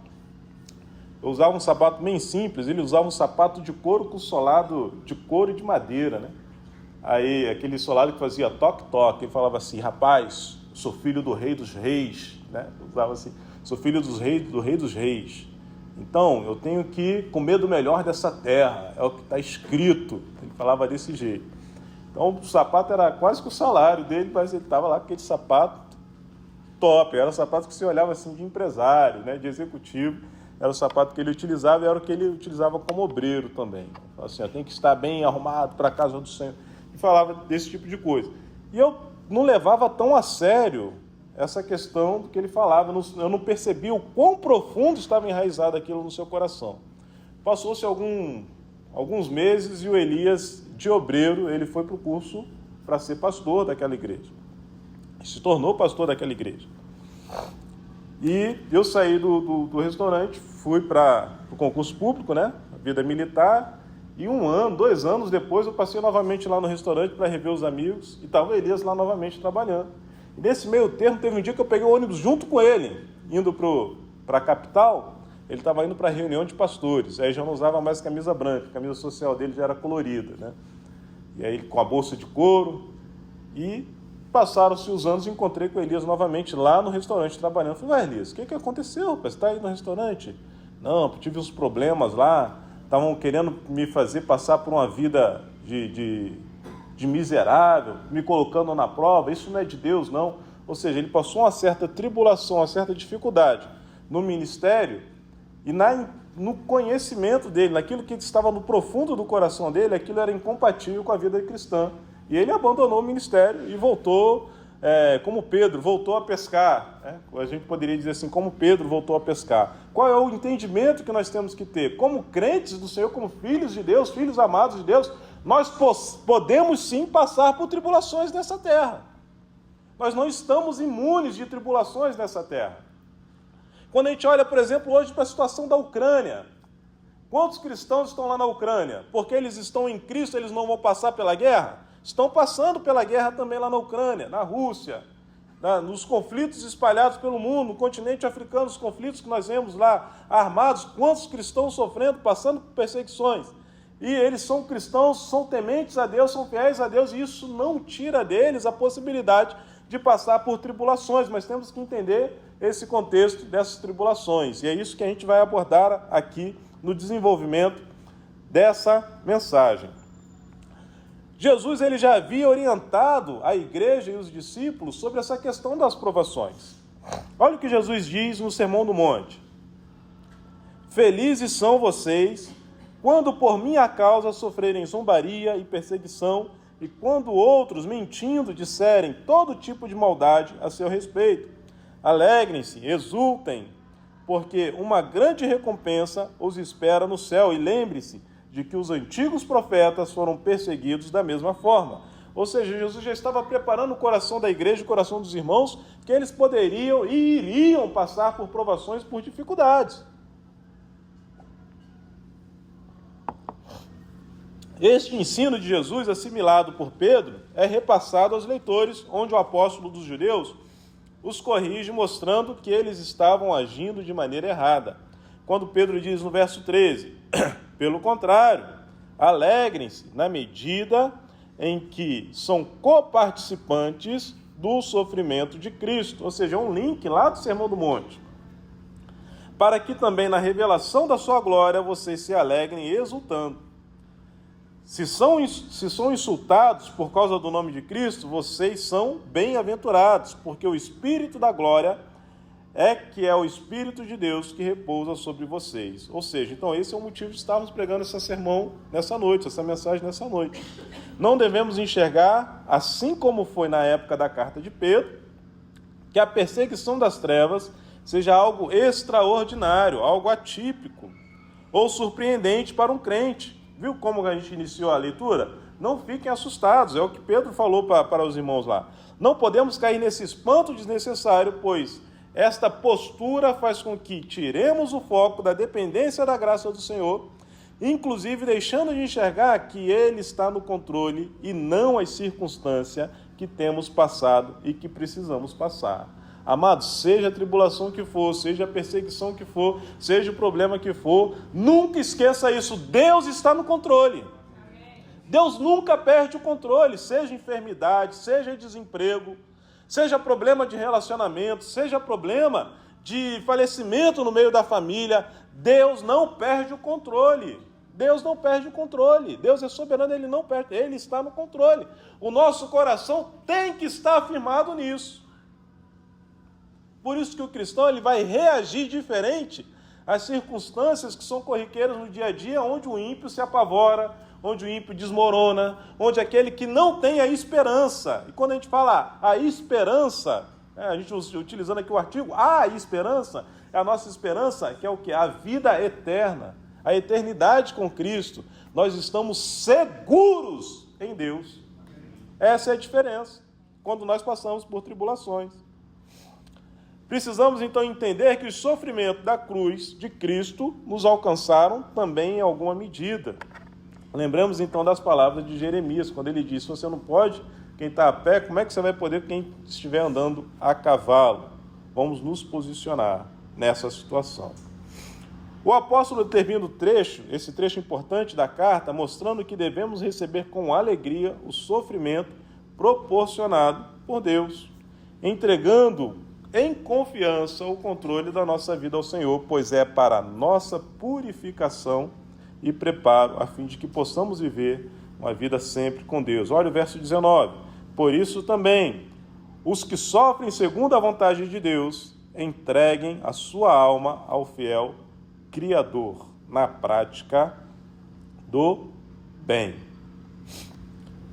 Speaker 4: Eu usava um sapato bem simples, ele usava um sapato de couro com solado de couro e de madeira, né? Aí, aquele solado que fazia toque-toque, ele falava assim, rapaz, sou filho do rei dos reis, né? Usava assim, sou filho do rei dos reis. Então, eu tenho que comer do melhor dessa terra, é o que está escrito. Ele falava desse jeito. Então, o sapato era quase que o salário dele, mas ele estava lá com aquele sapato top. Era o sapato que você olhava assim de empresário, né, de executivo. Era o sapato que ele utilizava e era o que ele utilizava como obreiro também. Então, assim, tem que estar bem arrumado para a casa do Senhor. E falava desse tipo de coisa. E eu não levava tão a sério essa questão do que ele falava. Eu não percebia o quão profundo estava enraizado aquilo no seu coração. Passou-se alguns meses e o Elias, de obreiro, ele foi para o curso para ser pastor daquela igreja. Se tornou pastor daquela igreja. E eu saí do restaurante, fui para o concurso público, né? Vida militar. E 1 ano, 2 anos depois, eu passei novamente lá no restaurante para rever os amigos. E estava o Elias lá novamente trabalhando. E nesse meio termo, teve um dia que eu peguei o ônibus junto com ele, indo para a capital. Ele estava indo para a reunião de pastores. Aí já não usava mais camisa branca, a camisa social dele já era colorida, né? E aí com a bolsa de couro. E passaram-se os anos e encontrei com o Elias novamente lá no restaurante trabalhando. Eu falei, Elias, o que aconteceu, rapaz? Você está aí no restaurante? Não, tive uns problemas lá. Estavam querendo me fazer passar por uma vida de miserável, me colocando na prova. Isso não é de Deus, não. Ou seja, ele passou uma certa tribulação, uma certa dificuldade no ministério e no conhecimento dele, naquilo que estava no profundo do coração dele, aquilo era incompatível com a vida cristã. E ele abandonou o ministério e voltou, como Pedro, voltou a pescar. Né? A gente poderia dizer assim, como Pedro voltou a pescar. Qual é o entendimento que nós temos que ter? Como crentes do Senhor, como filhos de Deus, filhos amados de Deus, nós podemos sim passar por tribulações nessa terra. Nós não estamos imunes de tribulações nessa terra. Quando a gente olha, por exemplo, hoje para a situação da Ucrânia, quantos cristãos estão lá na Ucrânia? Porque eles estão em Cristo, eles não vão passar pela guerra? Estão passando pela guerra também lá na Ucrânia, na Rússia, nos conflitos espalhados pelo mundo, no continente africano, os conflitos que nós vemos lá armados, quantos cristãos sofrendo, passando por perseguições. E eles são cristãos, são tementes a Deus, são fiéis a Deus, e isso não tira deles a possibilidade de passar por tribulações, mas temos que entender esse contexto dessas tribulações. E é isso que a gente vai abordar aqui no desenvolvimento dessa mensagem. Jesus ele já havia orientado a igreja e os discípulos sobre essa questão das provações. Olha o que Jesus diz no Sermão do Monte. Felizes são vocês quando por minha causa sofrerem zombaria e perseguição, e quando outros, mentindo, disserem todo tipo de maldade a seu respeito. Alegrem-se, exultem, porque uma grande recompensa os espera no céu. E lembre-se de que os antigos profetas foram perseguidos da mesma forma. Ou seja, Jesus já estava preparando o coração da igreja, o coração dos irmãos, que eles poderiam e iriam passar por provações, por dificuldades. Este ensino de Jesus, assimilado por Pedro, é repassado aos leitores, onde o apóstolo dos judeus os corrige, mostrando que eles estavam agindo de maneira errada. Quando Pedro diz no verso 13, pelo contrário, alegrem-se na medida em que são coparticipantes do sofrimento de Cristo. Ou seja, um link lá do Sermão do Monte. Para que também na revelação da sua glória vocês se alegrem exultando. Se são insultados por causa do nome de Cristo, vocês são bem-aventurados, porque o Espírito da glória é o Espírito de Deus que repousa sobre vocês. Ou seja, então esse é o motivo de estarmos pregando esse sermão nessa noite, essa mensagem nessa noite. Não devemos enxergar, assim como foi na época da carta de Pedro, que a perseguição das trevas seja algo extraordinário, algo atípico ou surpreendente para um crente. Viu como a gente iniciou a leitura? Não fiquem assustados, é o que Pedro falou para os irmãos lá. Não podemos cair nesse espanto desnecessário, pois esta postura faz com que tiremos o foco da dependência da graça do Senhor, inclusive deixando de enxergar que Ele está no controle e não as circunstâncias que temos passado e que precisamos passar. Amados, seja a tribulação que for, seja a perseguição que for, seja o problema que for, nunca esqueça isso, Deus está no controle. Deus nunca perde o controle, seja enfermidade, seja desemprego, seja problema de relacionamento, seja problema de falecimento no meio da família, Deus não perde o controle. Deus não perde o controle. Deus é soberano, Ele não perde, Ele está no controle. O nosso coração tem que estar afirmado nisso. Por isso que o cristão ele vai reagir diferente às circunstâncias que são corriqueiras no dia a dia, onde o ímpio se apavora, onde o ímpio desmorona, onde aquele que não tem a esperança. E quando a gente fala a esperança, a gente utilizando aqui o artigo, a esperança, é a nossa esperança, que é o quê? A vida eterna, a eternidade com Cristo. Nós estamos seguros em Deus. Essa é a diferença quando nós passamos por tribulações. Precisamos então entender que os sofrimentos da cruz de Cristo nos alcançaram também em alguma medida. Lembramos então das palavras de Jeremias, quando ele disse, você não pode, quem está a pé, como é que você vai poder quem estiver andando a cavalo? Vamos nos posicionar nessa situação. O apóstolo termina esse trecho importante da carta, mostrando que devemos receber com alegria o sofrimento proporcionado por Deus, entregando em confiança o controle da nossa vida ao Senhor, pois é para a nossa purificação e preparo, a fim de que possamos viver uma vida sempre com Deus. Olha o verso 19. Por isso também, os que sofrem segundo a vontade de Deus, entreguem a sua alma ao fiel Criador, na prática do bem.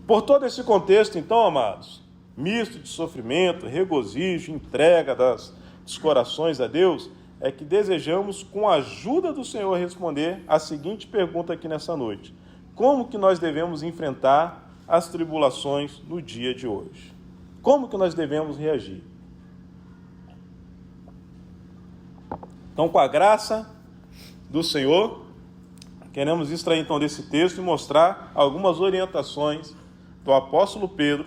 Speaker 4: Por todo esse contexto, então, amados, misto de sofrimento, regozijo, entrega dos corações a Deus, é que desejamos, com a ajuda do Senhor, responder a seguinte pergunta aqui nessa noite. Como que nós devemos enfrentar as tribulações no dia de hoje? Como que nós devemos reagir? Então, com a graça do Senhor, queremos extrair então desse texto e mostrar algumas orientações do apóstolo Pedro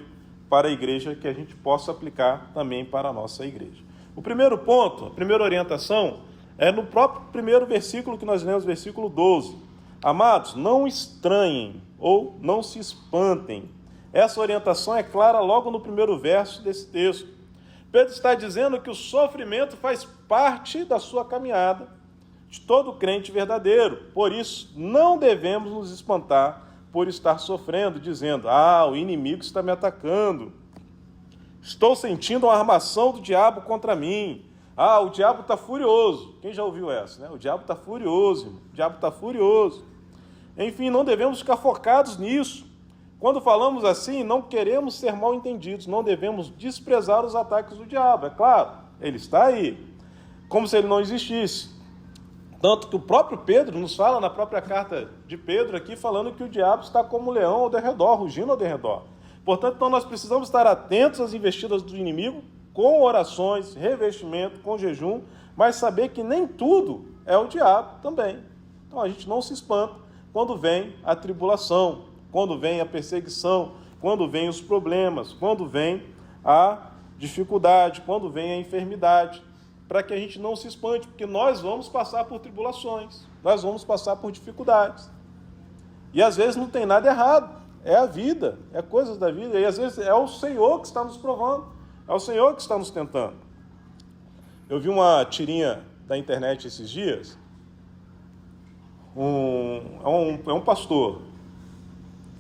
Speaker 4: para a igreja que a gente possa aplicar também para a nossa igreja. O primeiro ponto, a primeira orientação, é no próprio primeiro versículo que nós lemos, versículo 12. Amados, não estranhem ou não se espantem. Essa orientação é clara logo no primeiro verso desse texto. Pedro está dizendo que o sofrimento faz parte da sua caminhada, de todo crente verdadeiro. Por isso, não devemos nos espantar por estar sofrendo, dizendo, o inimigo está me atacando. Estou sentindo uma armação do diabo contra mim. O diabo está furioso. Quem já ouviu essa, né? O diabo está furioso, irmão. O diabo está furioso. Enfim, não devemos ficar focados nisso. Quando falamos assim, não queremos ser mal entendidos, não devemos desprezar os ataques do diabo. É claro, ele está aí, como se ele não existisse. Tanto que o próprio Pedro nos fala na própria carta de Pedro aqui, falando que o diabo está como um leão ao derredor, rugindo ao derredor. Portanto, então, nós precisamos estar atentos às investidas do inimigo, com orações, revestimento, com jejum, mas saber que nem tudo é o diabo também. Então, a gente não se espanta quando vem a tribulação, quando vem a perseguição, quando vem os problemas, quando vem a dificuldade, quando vem a enfermidade, para que a gente não se espante, porque nós vamos passar por tribulações, nós vamos passar por dificuldades. E às vezes não tem nada errado, é a vida, é coisas da vida, e às vezes é o Senhor que está nos provando, é o Senhor que está nos tentando. Eu vi uma tirinha da internet esses dias, é um pastor,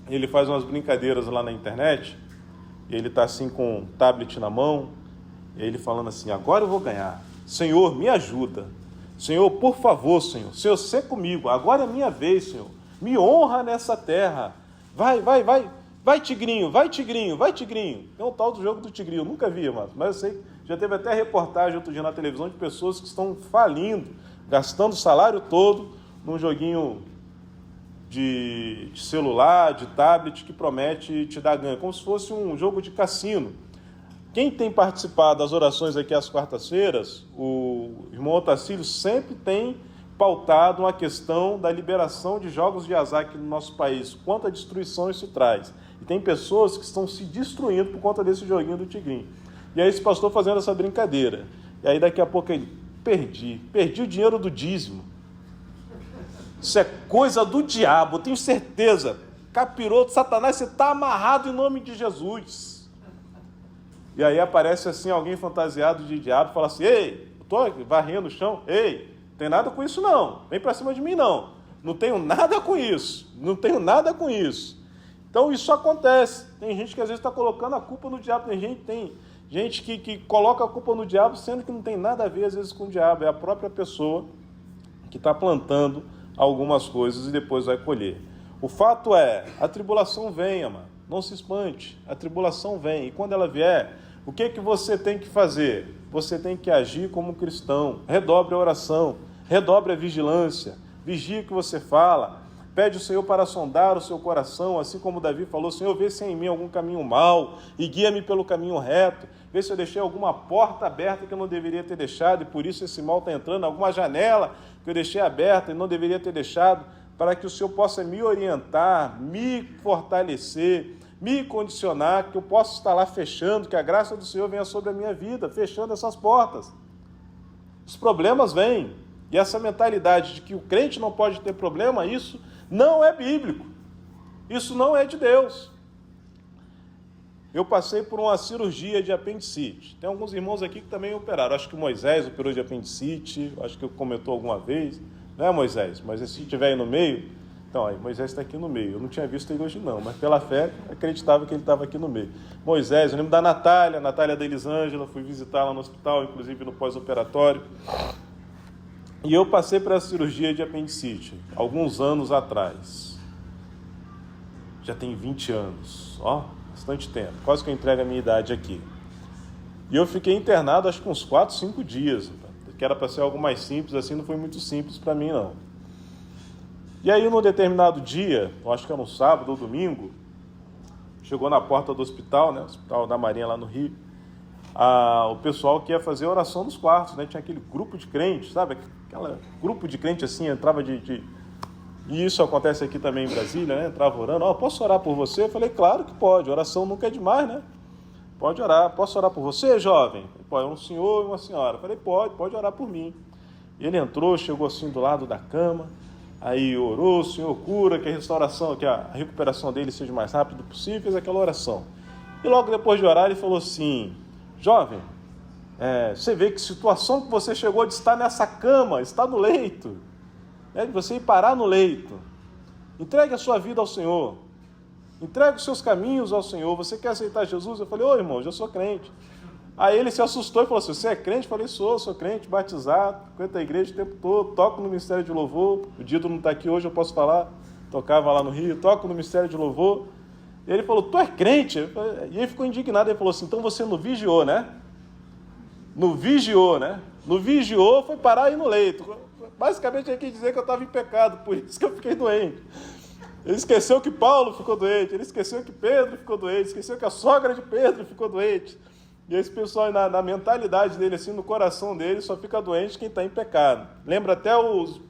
Speaker 4: ele faz umas brincadeiras lá na internet, e ele está assim com um tablet na mão, e ele falando assim, agora eu vou ganhar, Senhor, me ajuda, Senhor, por favor, Senhor, ser comigo, agora é minha vez, Senhor, me honra nessa terra, vai tigrinho, vai tigrinho, vai tigrinho. Tem um tal do jogo do tigrinho, eu nunca vi, mas eu sei, já teve até reportagem outro dia na televisão de pessoas que estão falindo, gastando o salário todo num joguinho de celular, de tablet, que promete te dar ganho, como se fosse um jogo de cassino. Quem tem participado das orações aqui às quartas-feiras, o irmão Otacílio sempre tem pautado uma questão da liberação de jogos de azar aqui no nosso país, quanta destruição isso traz. E tem pessoas que estão se destruindo por conta desse joguinho do tigrinho. E aí esse pastor fazendo essa brincadeira. E aí daqui a pouco ele, perdi o dinheiro do dízimo. Isso é coisa do diabo, eu tenho certeza. Capiroto, Satanás, você está amarrado em nome de Jesus. E aí aparece assim alguém fantasiado de diabo e fala assim, ei, eu estou varrendo o chão, ei, não tem nada com isso não, vem para cima de mim não tenho nada com isso, não tenho nada com isso. Então isso acontece, tem gente que às vezes está colocando a culpa no diabo, tem gente que coloca a culpa no diabo, sendo que não tem nada a ver às vezes com o diabo, é a própria pessoa que está plantando algumas coisas e depois vai colher. O fato é, a tribulação vem, amado, não se espante, a tribulação vem, e quando ela vier, o que você tem que fazer? Você tem que agir como cristão, redobre a oração, redobre a vigilância, vigie o que você fala, pede o Senhor para sondar o seu coração, assim como Davi falou, Senhor, vê se há em mim algum caminho mau e guia-me pelo caminho reto, vê se eu deixei alguma porta aberta que eu não deveria ter deixado e por isso esse mal está entrando, alguma janela que eu deixei aberta e não deveria ter deixado, para que o Senhor possa me orientar, me fortalecer, me condicionar, que eu possa estar lá fechando, que a graça do Senhor venha sobre a minha vida, fechando essas portas. Os problemas vêm, e essa mentalidade de que o crente não pode ter problema, isso não é bíblico, isso não é de Deus. Eu passei por uma cirurgia de apendicite, tem alguns irmãos aqui que também operaram, acho que o Moisés operou de apendicite, acho que comentou alguma vez, não é Moisés, mas se estiver aí no meio, então, aí, Moisés está aqui no meio. Eu não tinha visto ele hoje não, mas pela fé acreditava que ele estava aqui no meio. Moisés, eu lembro da Natália da Elisângela, fui visitá-la no hospital, inclusive no pós-operatório. E eu passei por essa cirurgia de apendicite, alguns anos atrás. Já tem 20 anos, bastante tempo, quase que eu entrego a minha idade aqui. E eu fiquei internado acho que uns 4, 5 dias, que era para ser algo mais simples, assim não foi muito simples para mim não. E aí, num determinado dia, eu acho que era um sábado ou domingo, chegou na porta do hospital, né, Hospital da Marinha lá no Rio, o pessoal que ia fazer a oração dos quartos, né, tinha aquele grupo de crentes, sabe, aquele grupo de crentes assim, entrava e isso acontece aqui também em Brasília, né, entrava orando, posso orar por você? Eu falei, claro que pode, oração nunca é demais, né, pode orar, posso orar por você, jovem? É um senhor e uma senhora. Eu falei, pode orar por mim. E ele entrou, chegou assim do lado da cama, aí orou, Senhor, cura, que a restauração, que a recuperação dele seja o mais rápido possível, fez aquela oração. E logo depois de orar, ele falou assim, jovem, você vê que situação que você chegou de estar nessa cama, está no leito, né, de você ir parar no leito. Entregue a sua vida ao Senhor, entregue os seus caminhos ao Senhor, você quer aceitar Jesus? Eu falei, irmão, já sou crente. Aí ele se assustou e falou assim, você é crente? Eu falei, sou crente, batizado, frequento a igreja o tempo todo, toco no Ministério de Louvor, o Dido não está aqui hoje, eu posso falar, tocava lá no Rio, toco no Ministério de Louvor. E ele falou, tu é crente? E ele ficou indignado, ele falou assim, então você não vigiou, né? Não vigiou, né? Não vigiou, foi parar aí no leito. Basicamente ele quis dizer que eu estava em pecado, por isso que eu fiquei doente. Ele esqueceu que Paulo ficou doente, ele esqueceu que Pedro ficou doente, esqueceu que a sogra de Pedro ficou doente. E esse pessoal, na mentalidade dele, assim, no coração dele, só fica doente quem está em pecado. Lembra até os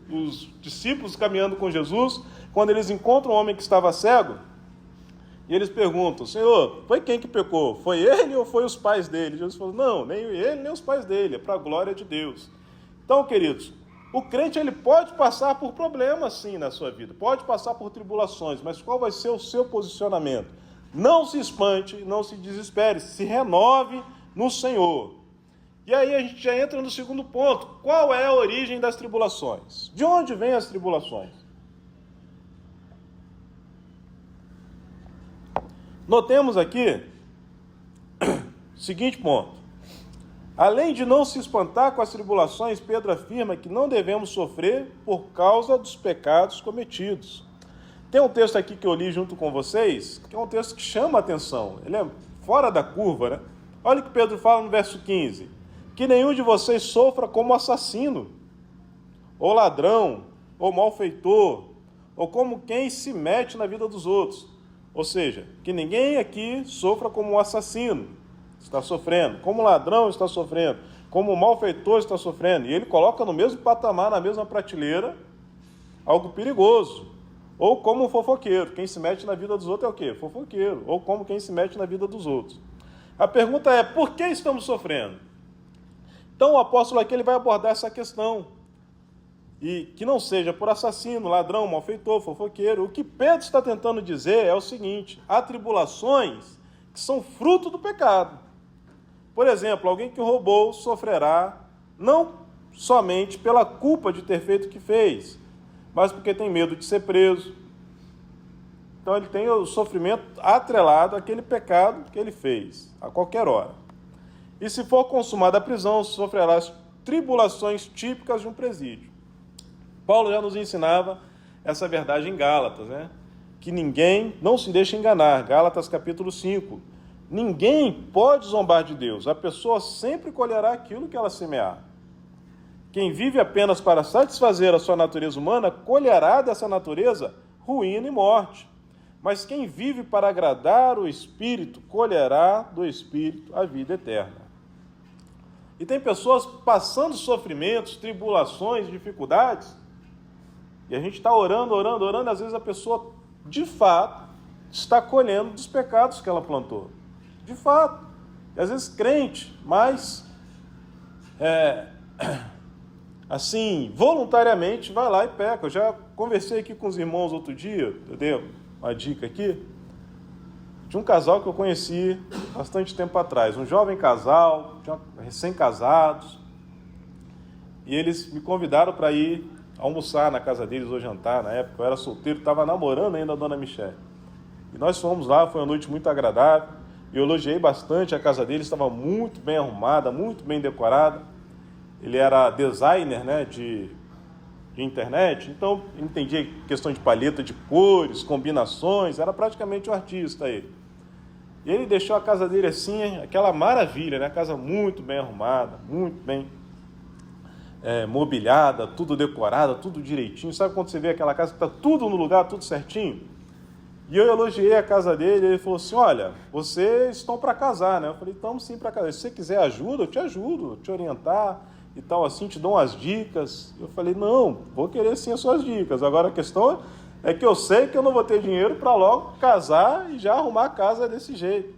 Speaker 4: discípulos caminhando com Jesus, quando eles encontram um homem que estava cego, e eles perguntam, Senhor, foi quem que pecou? Foi ele ou foi os pais dele? Jesus falou, não, nem ele, nem os pais dele, é para a glória de Deus. Então, queridos, o crente ele pode passar por problemas, sim, na sua vida, pode passar por tribulações, mas qual vai ser o seu posicionamento? Não se espante, não se desespere, se renove no Senhor. E aí a gente já entra no segundo ponto. Qual é a origem das tribulações? De onde vêm as tribulações? Notemos aqui o seguinte ponto. Além de não se espantar com as tribulações, Pedro afirma que não devemos sofrer por causa dos pecados cometidos. Tem um texto aqui que eu li junto com vocês, que é um texto que chama a atenção. Ele é fora da curva, né? Olha o que Pedro fala no verso 15. Que nenhum de vocês sofra como assassino, ou ladrão, ou malfeitor, ou como quem se mete na vida dos outros. Ou seja, que ninguém aqui sofra como um assassino, está sofrendo, como ladrão está sofrendo, como malfeitor está sofrendo. E ele coloca no mesmo patamar, na mesma prateleira, algo perigoso. Ou como um fofoqueiro. Quem se mete na vida dos outros é o quê? Fofoqueiro. Ou como quem se mete na vida dos outros. A pergunta é, por que estamos sofrendo? Então o apóstolo aqui ele vai abordar essa questão. E que não seja por assassino, ladrão, malfeitor, fofoqueiro. O que Pedro está tentando dizer é o seguinte: há tribulações que são fruto do pecado. Por exemplo, alguém que roubou sofrerá não somente pela culpa de ter feito o que fez, mas porque tem medo de ser preso. Então ele tem o sofrimento atrelado àquele pecado que ele fez, a qualquer hora. E se for consumada a prisão, sofrerá as tribulações típicas de um presídio. Paulo já nos ensinava essa verdade em Gálatas, né? Que ninguém não se deixa enganar. Gálatas capítulo 5. Ninguém pode zombar de Deus. A pessoa sempre colherá aquilo que ela semear. Quem vive apenas para satisfazer a sua natureza humana, colherá dessa natureza ruína e morte. Mas quem vive para agradar o Espírito, colherá do Espírito a vida eterna. E tem pessoas passando sofrimentos, tribulações, dificuldades, e a gente está orando, e às vezes a pessoa, de fato, está colhendo dos pecados que ela plantou. De fato. E às vezes crente, mas assim, voluntariamente vai lá e peca. Eu já conversei aqui com os irmãos outro dia, eu dei uma dica aqui, de um casal que eu conheci bastante tempo atrás, um jovem casal, recém-casados, e eles me convidaram para ir almoçar na casa deles ou jantar. Na época eu era solteiro, estava namorando ainda a dona Michele. E nós fomos lá, foi uma noite muito agradável, eu elogiei bastante a casa deles, estava muito bem arrumada, muito bem decorada. Ele era designer, né, de internet, então entendia questão de paleta de cores, combinações, era praticamente um artista ele. E ele deixou a casa dele assim, aquela maravilha, né, a casa muito bem arrumada, muito bem mobiliada, tudo decorada, tudo direitinho. Sabe quando você vê aquela casa que está tudo no lugar, tudo certinho? E eu elogiei a casa dele, ele falou assim, olha, vocês estão para casar, né? Eu falei, estamos sim para casar. Se você quiser ajuda, eu te ajudo, te orientar e tal, assim, te dou umas dicas. Eu falei, não, vou querer sim as suas dicas. Agora a questão é que eu sei que eu não vou ter dinheiro para logo casar e já arrumar a casa desse jeito.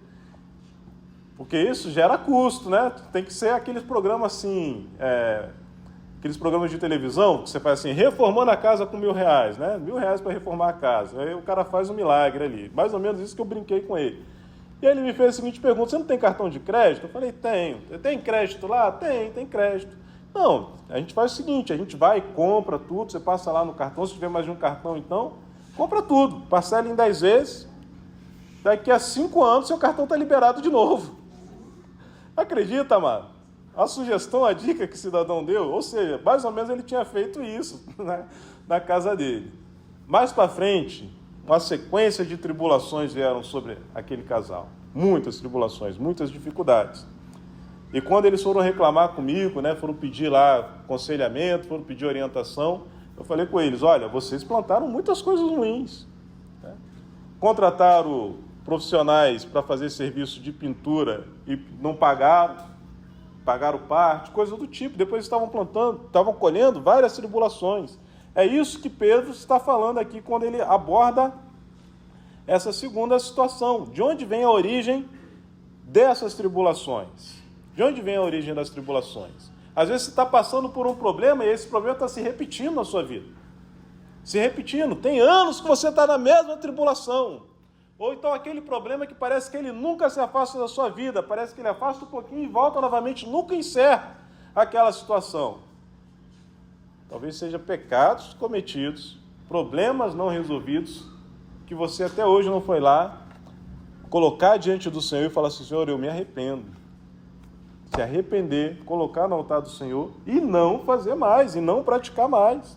Speaker 4: Porque isso gera custo, né? Tem que ser aqueles programas assim, aqueles programas de televisão que você faz assim, reformando a casa com R$1.000, né? R$1.000 para reformar a casa. Aí o cara faz um milagre ali. Mais ou menos isso que eu brinquei com ele. E aí ele me fez a seguinte pergunta, você não tem cartão de crédito? Eu falei, tenho. Tem crédito lá? Tem crédito. Não, a gente faz o seguinte, a gente vai e compra tudo, você passa lá no cartão, se tiver mais de um cartão então, compra tudo, parcela em 10 vezes, daqui a 5 anos seu cartão está liberado de novo. Acredita, amado? A sugestão, a dica que o cidadão deu, ou seja, mais ou menos ele tinha feito isso, né, na casa dele. Mais para frente, uma sequência de tribulações vieram sobre aquele casal. Muitas tribulações, muitas dificuldades. E quando eles foram reclamar comigo, né, foram pedir lá aconselhamento, foram pedir orientação, eu falei com eles, olha, vocês plantaram muitas coisas ruins. contrataram profissionais para fazer serviço de pintura e não pagaram parte, coisa do tipo. Depois estavam plantando, estavam colhendo várias tribulações. É isso que Pedro está falando aqui quando ele aborda essa segunda situação. De onde vem a origem dessas tribulações? De onde vem a origem das tribulações? Às vezes você está passando por um problema e esse problema está se repetindo na sua vida. Se repetindo. Tem anos que você está na mesma tribulação. Ou então aquele problema que parece que ele nunca se afasta da sua vida, parece que ele afasta um pouquinho e volta novamente, nunca encerra aquela situação. Talvez seja pecados cometidos, problemas não resolvidos, que você até hoje não foi lá colocar diante do Senhor e falar assim: Senhor, eu me arrependo. Se arrepender, colocar no altar do Senhor e não fazer mais, e não praticar mais.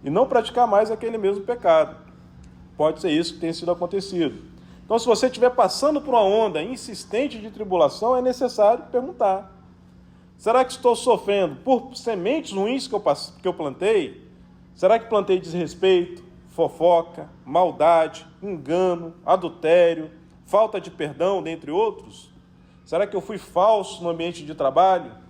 Speaker 4: E não praticar mais aquele mesmo pecado. Pode ser isso que tenha sido acontecido. Então, se você estiver passando por uma onda insistente de tribulação, é necessário perguntar: será que estou sofrendo por sementes ruins que eu plantei? Será que plantei desrespeito, fofoca, maldade, engano, adultério, falta de perdão, dentre outros? Será que eu fui falso no ambiente de trabalho?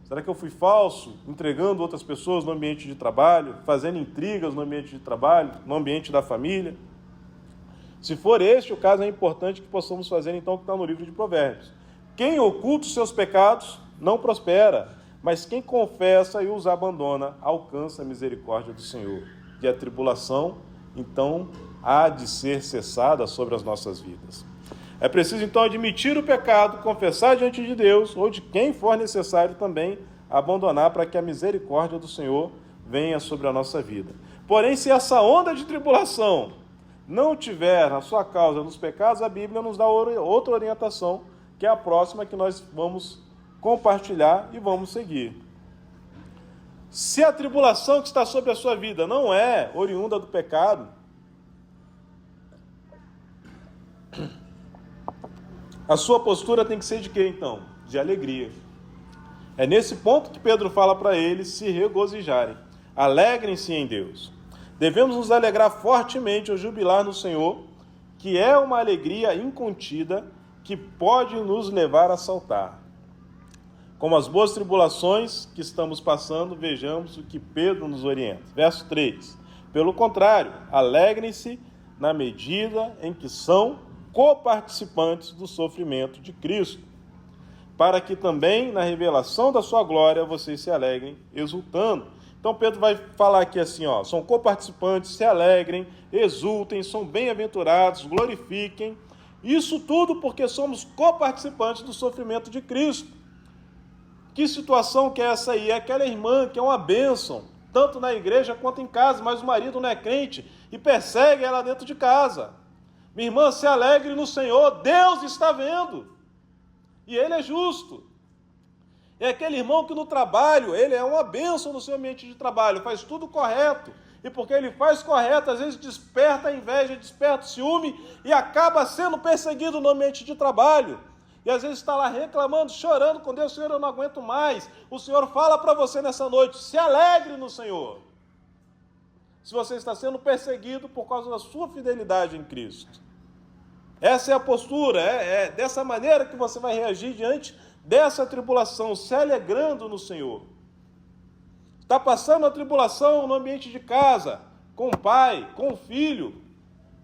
Speaker 4: Será que eu fui falso entregando outras pessoas no ambiente de trabalho, fazendo intrigas no ambiente de trabalho, no ambiente da família? Se for este o caso, é importante que possamos fazer então o que está no livro de Provérbios. Quem oculta os seus pecados não prospera, mas quem confessa e os abandona alcança a misericórdia do Senhor. E a tribulação, então, há de ser cessada sobre as nossas vidas. É preciso, então, admitir o pecado, confessar diante de Deus, ou de quem for necessário também, abandonar para que a misericórdia do Senhor venha sobre a nossa vida. Porém, se essa onda de tribulação não tiver a sua causa nos pecados, a Bíblia nos dá outra orientação, que é a próxima que nós vamos compartilhar e vamos seguir. Se a tribulação que está sobre a sua vida não é oriunda do pecado, a sua postura tem que ser de quê, então? De alegria. É nesse ponto que Pedro fala para eles se regozijarem. Alegrem-se em Deus. Devemos nos alegrar fortemente ou jubilar no Senhor, que é uma alegria incontida que pode nos levar a saltar. Como as boas tribulações que estamos passando, vejamos o que Pedro nos orienta. Verso 3. Pelo contrário, alegrem-se na medida em que são coparticipantes do sofrimento de Cristo, para que também na revelação da sua glória vocês se alegrem exultando. Então Pedro vai falar aqui assim, são coparticipantes, se alegrem, exultem, são bem-aventurados, glorifiquem. Isso tudo porque somos coparticipantes do sofrimento de Cristo. Que situação que é essa aí? É aquela irmã que é uma bênção, tanto na igreja quanto em casa, mas o marido não é crente e persegue ela dentro de casa. Minha irmã, se alegre no Senhor, Deus está vendo. E Ele é justo. É aquele irmão que no trabalho, ele é uma bênção no seu ambiente de trabalho, faz tudo correto. E porque ele faz correto, às vezes desperta a inveja, desperta o ciúme e acaba sendo perseguido no ambiente de trabalho. E às vezes está lá reclamando, chorando com Deus: Senhor, eu não aguento mais. O Senhor fala para você nessa noite: se alegre no Senhor. Se você está sendo perseguido por causa da sua fidelidade em Cristo. Essa é a postura, é dessa maneira que você vai reagir diante dessa tribulação, se alegrando no Senhor. Está passando a tribulação no ambiente de casa, com o pai, com o filho,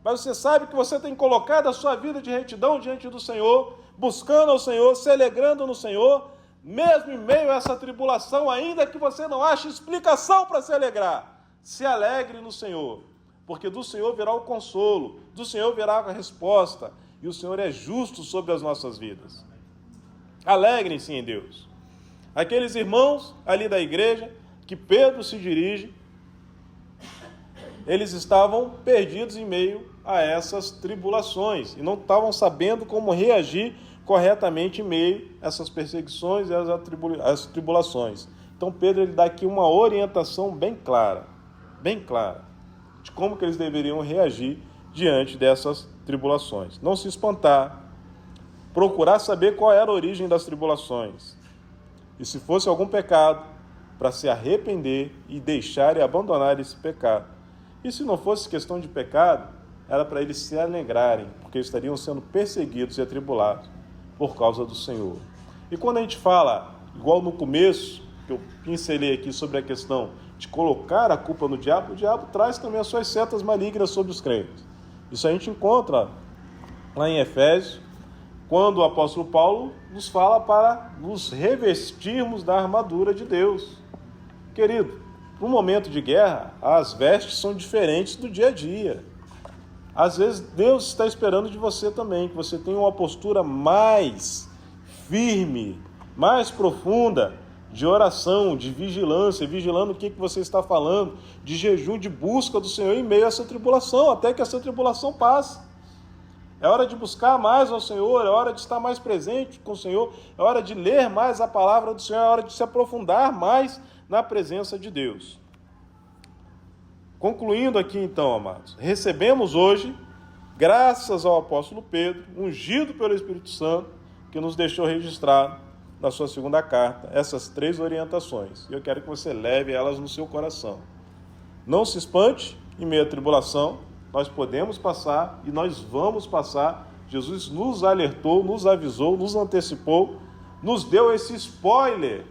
Speaker 4: mas você sabe que você tem colocado a sua vida de retidão diante do Senhor, buscando ao Senhor, se alegrando no Senhor, mesmo em meio a essa tribulação, ainda que você não ache explicação para se alegrar. Se alegre no Senhor, porque do Senhor virá o consolo, do Senhor virá a resposta, e o Senhor é justo sobre as nossas vidas. Alegrem-se em Deus. Aqueles irmãos ali da igreja, que Pedro se dirige, eles estavam perdidos em meio a essas tribulações, e não estavam sabendo como reagir corretamente em meio a essas perseguições e às tribulações. Então Pedro ele dá aqui uma orientação bem clara, de como que eles deveriam reagir diante dessas tribulações. Não se espantar, procurar saber qual era a origem das tribulações. E se fosse algum pecado, para se arrepender e deixar e abandonar esse pecado. E se não fosse questão de pecado, era para eles se alegrarem, porque estariam sendo perseguidos e atribulados por causa do Senhor. E quando a gente fala, igual no começo, que eu pincelei aqui sobre a questão de colocar a culpa no diabo, o diabo traz também as suas setas malignas sobre os crentes. Isso a gente encontra lá em Efésios, quando o apóstolo Paulo nos fala para nos revestirmos da armadura de Deus. Querido, no momento de guerra, as vestes são diferentes do dia a dia. Às vezes Deus está esperando de você também, que você tenha uma postura mais firme, mais profunda, de oração, de vigilância, vigilando o que você está falando, de jejum, de busca do Senhor em meio a essa tribulação, até que essa tribulação passe. É hora de buscar mais ao Senhor, é hora de estar mais presente com o Senhor, é hora de ler mais a palavra do Senhor, é hora de se aprofundar mais na presença de Deus. Concluindo aqui então, amados, recebemos hoje, graças ao apóstolo Pedro, ungido pelo Espírito Santo, que nos deixou registrado na sua segunda carta, essas 3 orientações. E eu quero que você leve elas no seu coração. Não se espante em meio à tribulação, nós podemos passar e nós vamos passar. Jesus nos alertou, nos avisou, nos antecipou, nos deu esse spoiler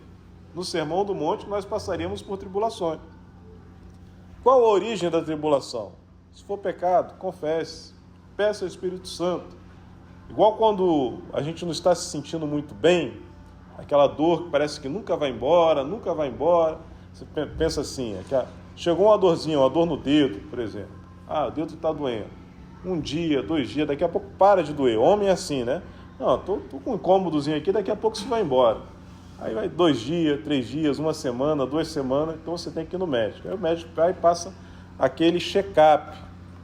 Speaker 4: no Sermão do Monte que nós passaríamos por tribulações. Qual a origem da tribulação? Se for pecado, confesse, peça ao Espírito Santo. Igual quando a gente não está se sentindo muito bem, aquela dor que parece que nunca vai embora, você pensa assim, chegou uma dorzinha, uma dor no dedo, por exemplo. O dedo está doendo. 1 dia, 2 dias, daqui a pouco para de doer. Homem é assim, né? Não, tô com um incômodozinho aqui, daqui a pouco isso vai embora. Aí vai 2 dias, 3 dias, 1 semana, 2 semanas, então você tem que ir no médico. Aí o médico vai e passa aquele check-up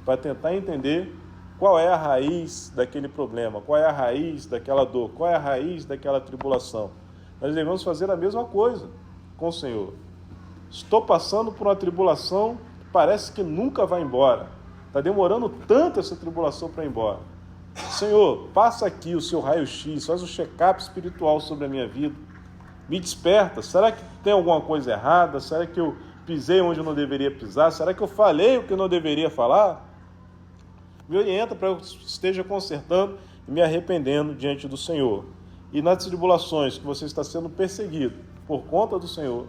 Speaker 4: para tentar entender qual é a raiz daquele problema, qual é a raiz daquela dor, qual é a raiz daquela tribulação. Nós devemos fazer a mesma coisa com o Senhor. Estou passando por uma tribulação que parece que nunca vai embora. Está demorando tanto essa tribulação para ir embora. Senhor, passa aqui o seu raio-x, faz um check-up espiritual sobre a minha vida. Me desperta. Será que tem alguma coisa errada? Será que eu pisei onde eu não deveria pisar? Será que eu falei o que eu não deveria falar? Me orienta para que eu esteja consertando e me arrependendo diante do Senhor. E nas tribulações que você está sendo perseguido por conta do Senhor,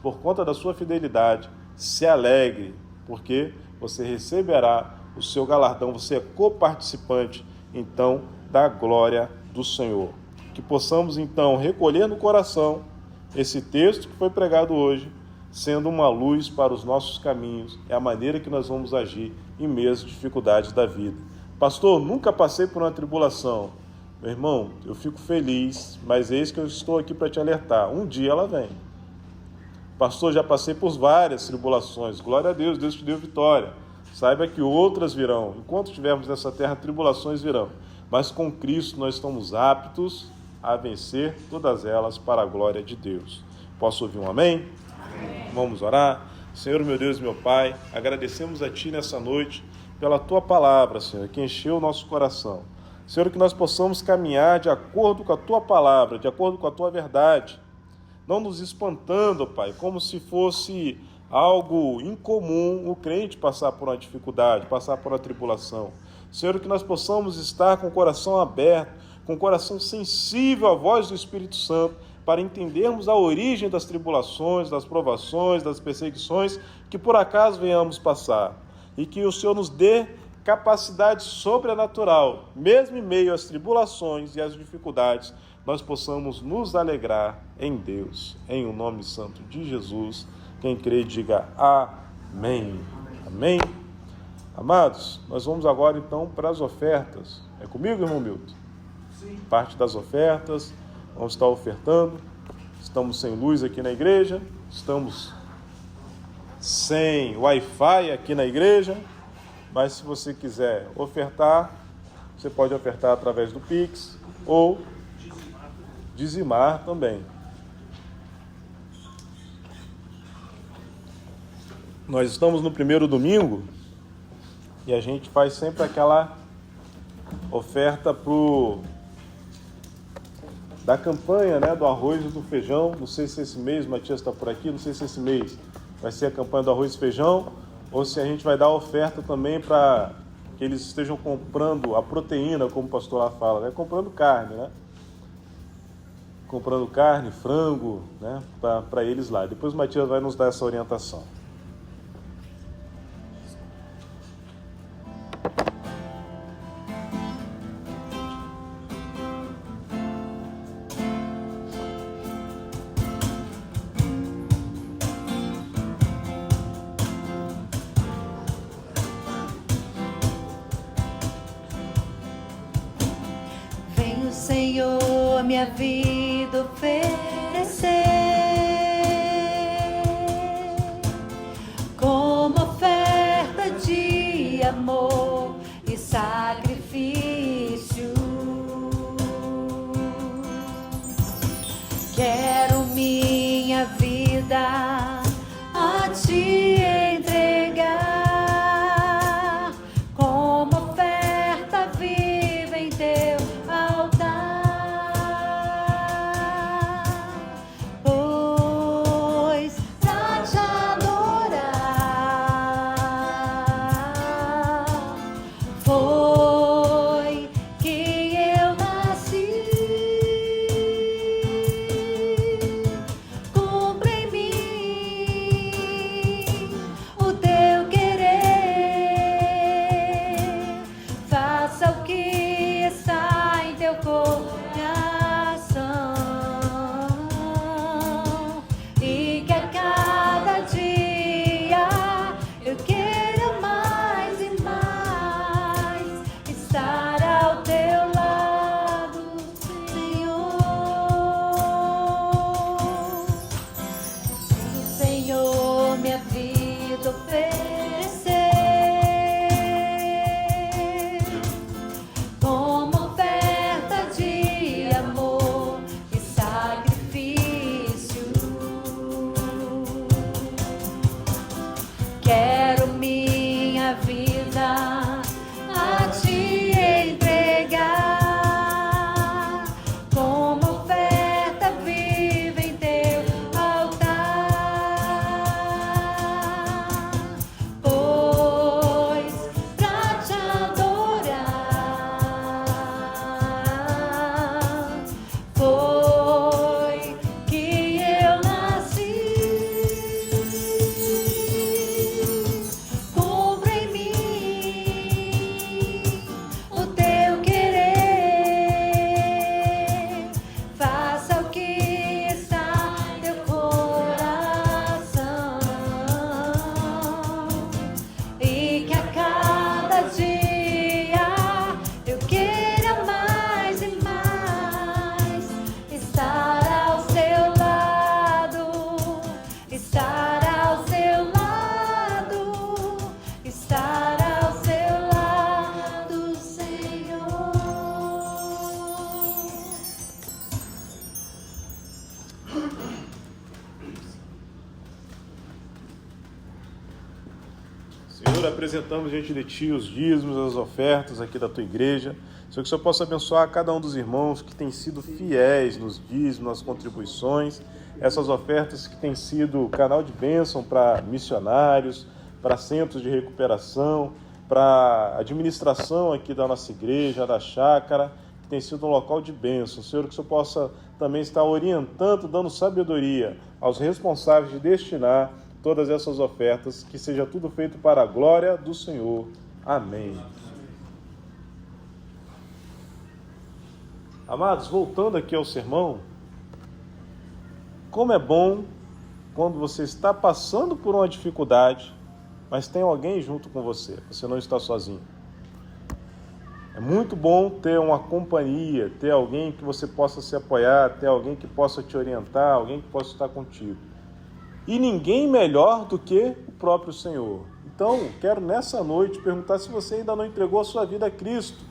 Speaker 4: por conta da sua fidelidade, se alegre, porque você receberá o seu galardão, você é coparticipante, então, da glória do Senhor. Que possamos, então, recolher no coração esse texto que foi pregado hoje, sendo uma luz para os nossos caminhos, é a maneira que nós vamos agir em meio às dificuldades da vida. Pastor, nunca passei por uma tribulação. Meu irmão, eu fico feliz, mas eis que eu estou aqui para te alertar. Um dia ela vem. Pastor, já passei por várias tribulações. Glória a Deus, Deus te deu vitória. Saiba que outras virão. Enquanto estivermos nessa terra, tribulações virão. Mas com Cristo nós estamos aptos a vencer todas elas para a glória de Deus. Posso ouvir um amém? Amém. Vamos orar. Senhor, meu Deus e meu Pai, agradecemos a Ti nessa noite pela Tua palavra, Senhor, que encheu o nosso coração. Senhor, que nós possamos caminhar de acordo com a Tua palavra, de acordo com a Tua verdade, não nos espantando, Pai, como se fosse algo incomum o crente passar por uma dificuldade, passar por uma tribulação. Senhor, que nós possamos estar com o coração aberto, com o coração sensível à voz do Espírito Santo, para entendermos a origem das tribulações, das provações, das perseguições que por acaso venhamos passar. E que o Senhor nos dê capacidade sobrenatural, mesmo em meio às tribulações e às dificuldades, nós possamos nos alegrar em Deus, em o nome santo de Jesus. Quem crê, diga amém. Amém. Amados, nós vamos agora então para as ofertas. É comigo, irmão Milton? Sim. Parte das ofertas, vamos estar ofertando. Estamos sem luz aqui na igreja, estamos sem Wi-Fi aqui na igreja, mas se você quiser ofertar, você pode ofertar através do Pix ou dizimar também. Nós estamos no primeiro domingo e a gente faz sempre aquela oferta da campanha, né, do arroz e do feijão. Não sei se esse mês, Matias está por aqui, não sei se esse mês vai ser a campanha do arroz e feijão ou se a gente vai dar oferta também para que eles estejam comprando a proteína, como o pastor lá fala, né? Comprando carne, né? Comprando carne, frango, né? Para eles lá. Depois o Matias vai nos dar essa orientação.
Speaker 2: Vem o Senhor minha vida oferecer como oferta de amor e sacrifício. Quero minha vida a te entregar como oferta viva em teu altar, pois pra te adorar foi que eu nasci. Cumpre em mim o teu querer, faça o que está em teu coração, e que a cada dia eu queira mais e mais estar ao teu lado, Senhor. Senhor, minha vida oferecer como oferta de amor e sacrifício. Quero minha vida a te entregar como oferta viva em teu altar, pois pra te adorar foi que eu nasci. Cumpre em mim o teu querer, faça o que está em teu coração, e que a cada dia eu queira mais e mais estar ao seu lado, estar ao seu lado, estar ao seu lado, Senhor.
Speaker 4: Senhor, apresentamos diante de Ti os dízimos, as ofertas aqui da Tua igreja. Senhor, que o Senhor possa abençoar cada um dos irmãos que têm sido fiéis nos dízimos, nas contribuições, essas ofertas que têm sido canal de bênção para missionários, para centros de recuperação, para administração aqui da nossa igreja, da chácara, que tem sido um local de bênção. Senhor, que o Senhor possa também estar orientando, dando sabedoria aos responsáveis de destinar todas essas ofertas, que seja tudo feito para a glória do Senhor. Amém. Amados, voltando aqui ao sermão, como é bom quando você está passando por uma dificuldade, mas tem alguém junto com você, você não está sozinho. É muito bom ter uma companhia, ter alguém que você possa se apoiar, ter alguém que possa te orientar, alguém que possa estar contigo. E ninguém melhor do que o próprio Senhor. Então, quero nessa noite perguntar se você ainda não entregou a sua vida a Cristo.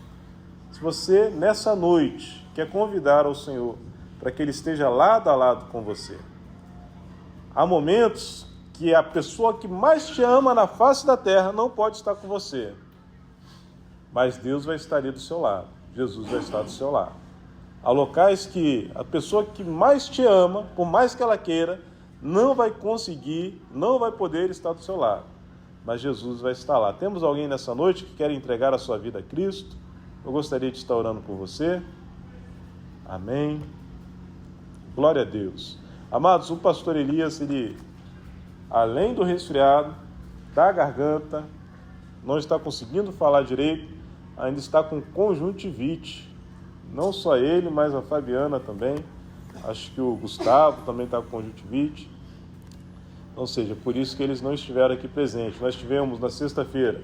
Speaker 4: Se você, nessa noite, quer convidar ao Senhor para que Ele esteja lado a lado com você. Há momentos que a pessoa que mais te ama na face da terra não pode estar com você. Mas Deus vai estar ali do seu lado. Jesus vai estar do seu lado. Há locais que a pessoa que mais te ama, por mais que ela queira, não vai conseguir, não vai poder estar do seu lado. mas Jesus vai estar lá. Temos alguém nessa noite que quer entregar a sua vida a Cristo? Eu gostaria de estar orando por você. Amém. Glória a Deus. Amados, o pastor Elias, ele, além do resfriado, da garganta, não está conseguindo falar direito, ainda está com conjuntivite. Não só ele, mas a Fabiana também. Acho que o Gustavo também está com conjuntivite. Ou seja, por isso que eles não estiveram aqui presentes. Nós tivemos na sexta-feira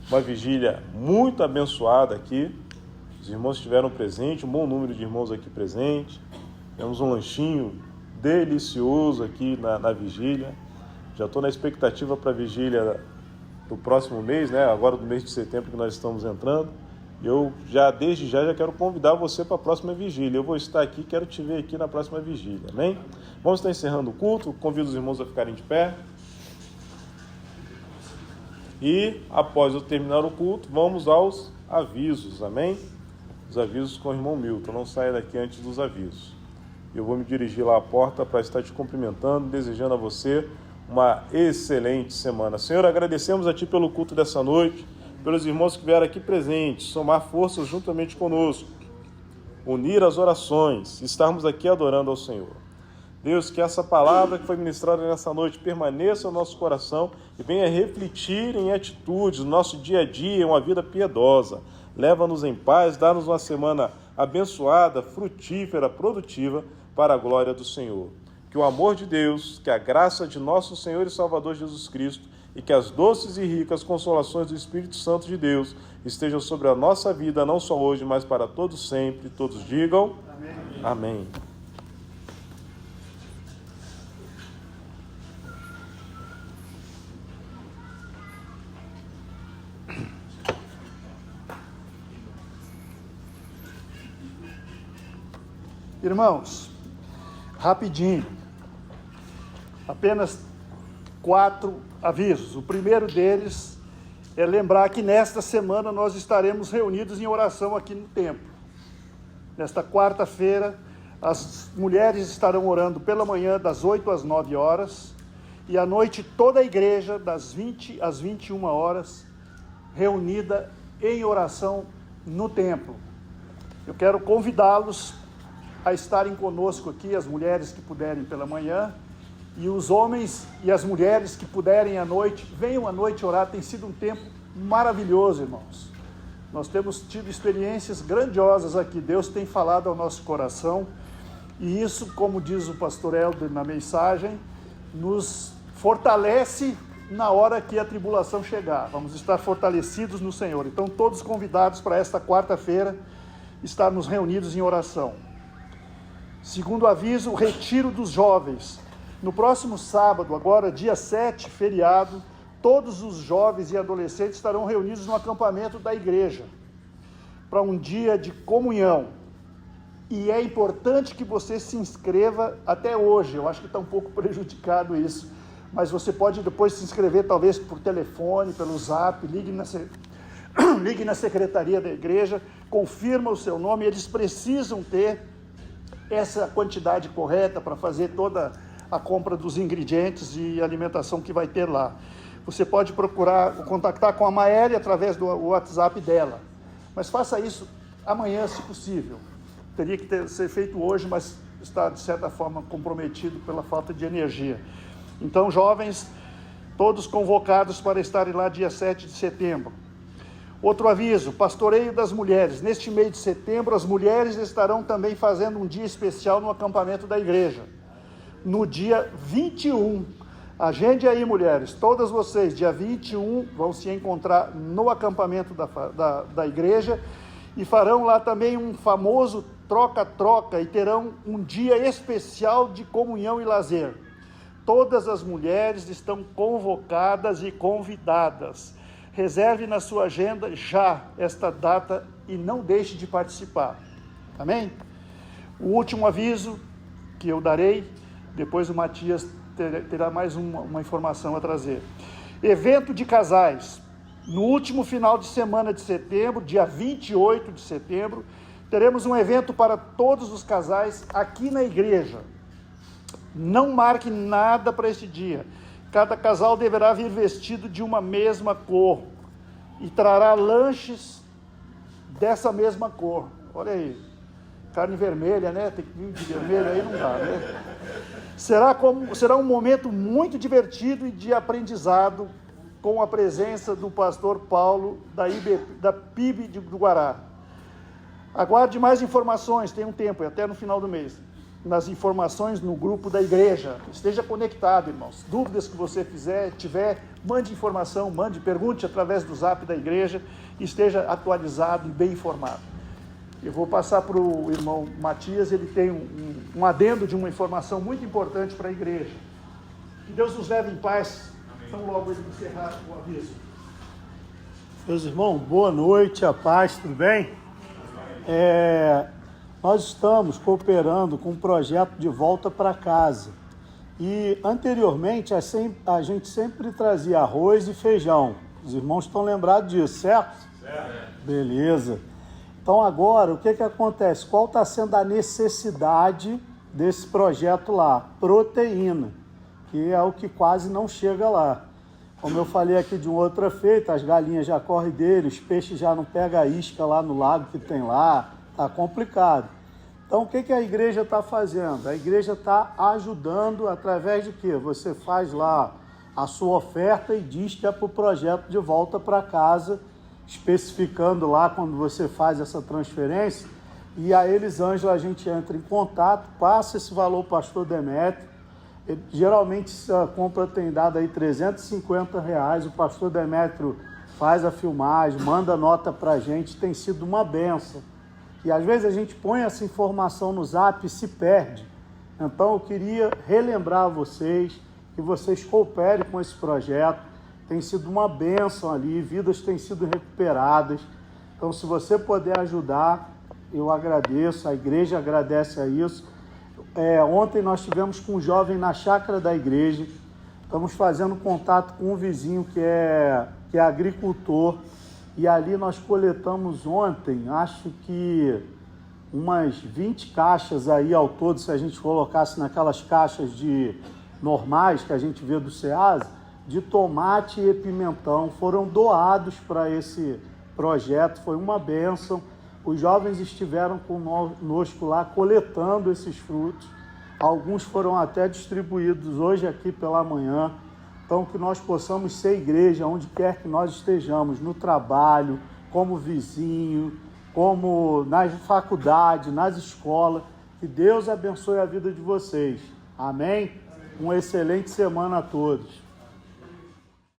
Speaker 4: uma vigília muito abençoada aqui. Os irmãos estiveram presentes, um bom número de irmãos aqui presentes. Temos um lanchinho delicioso aqui na vigília. Já estou na expectativa para a vigília do próximo mês, né? Agora do mês de setembro que nós estamos entrando. Eu desde já quero convidar você para a próxima vigília. Eu vou estar aqui, quero te ver aqui na próxima vigília, amém? Vamos estar encerrando o culto, convido os irmãos a ficarem de pé. E após eu terminar o culto, vamos aos avisos, amém? Os avisos com o irmão Milton, não saia daqui antes dos avisos. Eu vou me dirigir lá à porta para estar te cumprimentando, desejando a você uma excelente semana. Senhor, agradecemos a Ti pelo culto dessa noite, pelos irmãos que vieram aqui presentes, somar forças juntamente conosco, unir as orações, estarmos aqui adorando ao Senhor. Deus, que essa palavra que foi ministrada nessa noite permaneça no nosso coração e venha refletir em atitudes, no nosso dia a dia, uma vida piedosa. Leva-nos em paz, dá-nos uma semana abençoada, frutífera, produtiva, para a glória do Senhor. Que o amor de Deus, que a graça de nosso Senhor e Salvador Jesus Cristo e que as doces e ricas consolações do Espírito Santo de Deus estejam sobre a nossa vida, não só hoje, mas para todos sempre. Todos digam amém. Amém.
Speaker 1: Irmãos, rapidinho, apenas 4 avisos. O primeiro deles é lembrar que nesta semana nós estaremos reunidos em oração aqui no templo. Nesta quarta-feira, as mulheres estarão orando pela manhã das 8 às 9 horas e à noite toda a igreja das 20 às 21 horas reunida em oração no templo. Eu quero convidá-los a estarem conosco aqui, as mulheres que puderem pela manhã, e os homens e as mulheres que puderem à noite, venham à noite orar. Tem sido um tempo maravilhoso, irmãos. Nós temos tido experiências grandiosas aqui, Deus tem falado ao nosso coração, e isso, como diz o pastor Helder na mensagem, nos fortalece na hora que a tribulação chegar. Vamos estar fortalecidos no Senhor. Então, todos convidados para esta quarta-feira, estarmos reunidos em oração. Segundo aviso, o retiro dos jovens. No próximo sábado, agora dia 7, feriado, todos os jovens e adolescentes estarão reunidos no acampamento da igreja para um dia de comunhão. E é importante que você se inscreva até hoje. Eu acho que está um pouco prejudicado isso, mas você pode depois se inscrever talvez por telefone, pelo zap, ligue na secretaria da igreja, confirma o seu nome. Eles precisam ter essa quantidade correta para fazer toda a compra dos ingredientes e alimentação que vai ter lá. Você pode contactar com a Maéri através do WhatsApp dela, mas faça isso amanhã, se possível. Teria que ser feito hoje, mas está de certa forma comprometido pela falta de energia. Então, jovens, todos convocados para estarem lá dia 7 de setembro. Outro aviso, pastoreio das mulheres. Neste mês de setembro, as mulheres estarão também fazendo um dia especial no acampamento da igreja. No dia 21, agende aí, mulheres, todas vocês, dia 21, vão se encontrar no acampamento da igreja e farão lá também um famoso troca-troca e terão um dia especial de comunhão e lazer. Todas as mulheres estão convocadas e convidadas. Reserve na sua agenda já esta data e não deixe de participar. Amém? O último aviso que eu darei, depois o Matias terá mais uma informação a trazer. Evento de casais. No último final de semana de setembro, dia 28 de setembro, teremos um evento para todos os casais aqui na igreja. Não marque nada para esse dia. Cada casal deverá vir vestido de uma mesma cor e trará lanches dessa mesma cor. Olha aí, carne vermelha, né? Tem que vir de vermelho, aí não dá, né? Será um momento muito divertido e de aprendizado com a presença do pastor Paulo da PIB do Guará. Aguarde mais informações, tem um tempo, até no final do mês, nas informações no grupo da igreja. Esteja conectado, irmãos. Dúvidas que você tiver, mande informação, pergunte através do zap da igreja, esteja atualizado e bem informado. Eu vou passar para o irmão Matias, ele tem um adendo de uma informação muito importante para a igreja. Que Deus nos leve em paz. Então logo ele encerrar o aviso.
Speaker 5: Meus irmãos, boa noite, a paz, tudo bem? Nós estamos cooperando com um projeto de volta para casa. E anteriormente a gente sempre trazia arroz e feijão. Os irmãos estão lembrados disso, certo? Certo. Beleza. Então agora, o que acontece? Qual está sendo a necessidade desse projeto lá? Proteína, que é o que quase não chega lá. Como eu falei aqui de uma outra feita, as galinhas já correm dele, os peixes já não pegam a isca lá no lago que tem lá, está complicado. Então o que a igreja está fazendo? A igreja está ajudando através de quê? Você faz lá a sua oferta e diz que é para o projeto de volta para casa, especificando lá quando você faz essa transferência, e a Elisângela a gente entra em contato, passa esse valor para o pastor Demétrio. Geralmente essa compra tem dado aí R$350, o pastor Demétrio faz a filmagem, manda nota para a gente, tem sido uma benção. E às vezes a gente põe essa informação no zap e se perde. Então eu queria relembrar a vocês que vocês cooperem com esse projeto. Tem sido uma bênção ali, vidas têm sido recuperadas. Então, se você puder ajudar, eu agradeço, a igreja agradece a isso. Ontem nós tivemos com um jovem na chácara da igreja, estamos fazendo contato com um vizinho que é agricultor, e ali nós coletamos ontem, acho que umas 20 caixas aí ao todo, se a gente colocasse naquelas caixas normais que a gente vê do Ceasa, de tomate e pimentão, foram doados para esse projeto, foi uma bênção. Os jovens estiveram conosco lá coletando esses frutos, alguns foram até distribuídos hoje aqui pela manhã. Então que nós possamos ser igreja onde quer que nós estejamos, no trabalho, como vizinho, como na faculdade, nas escolas. Que Deus abençoe a vida de vocês. Amém? Uma excelente semana a todos.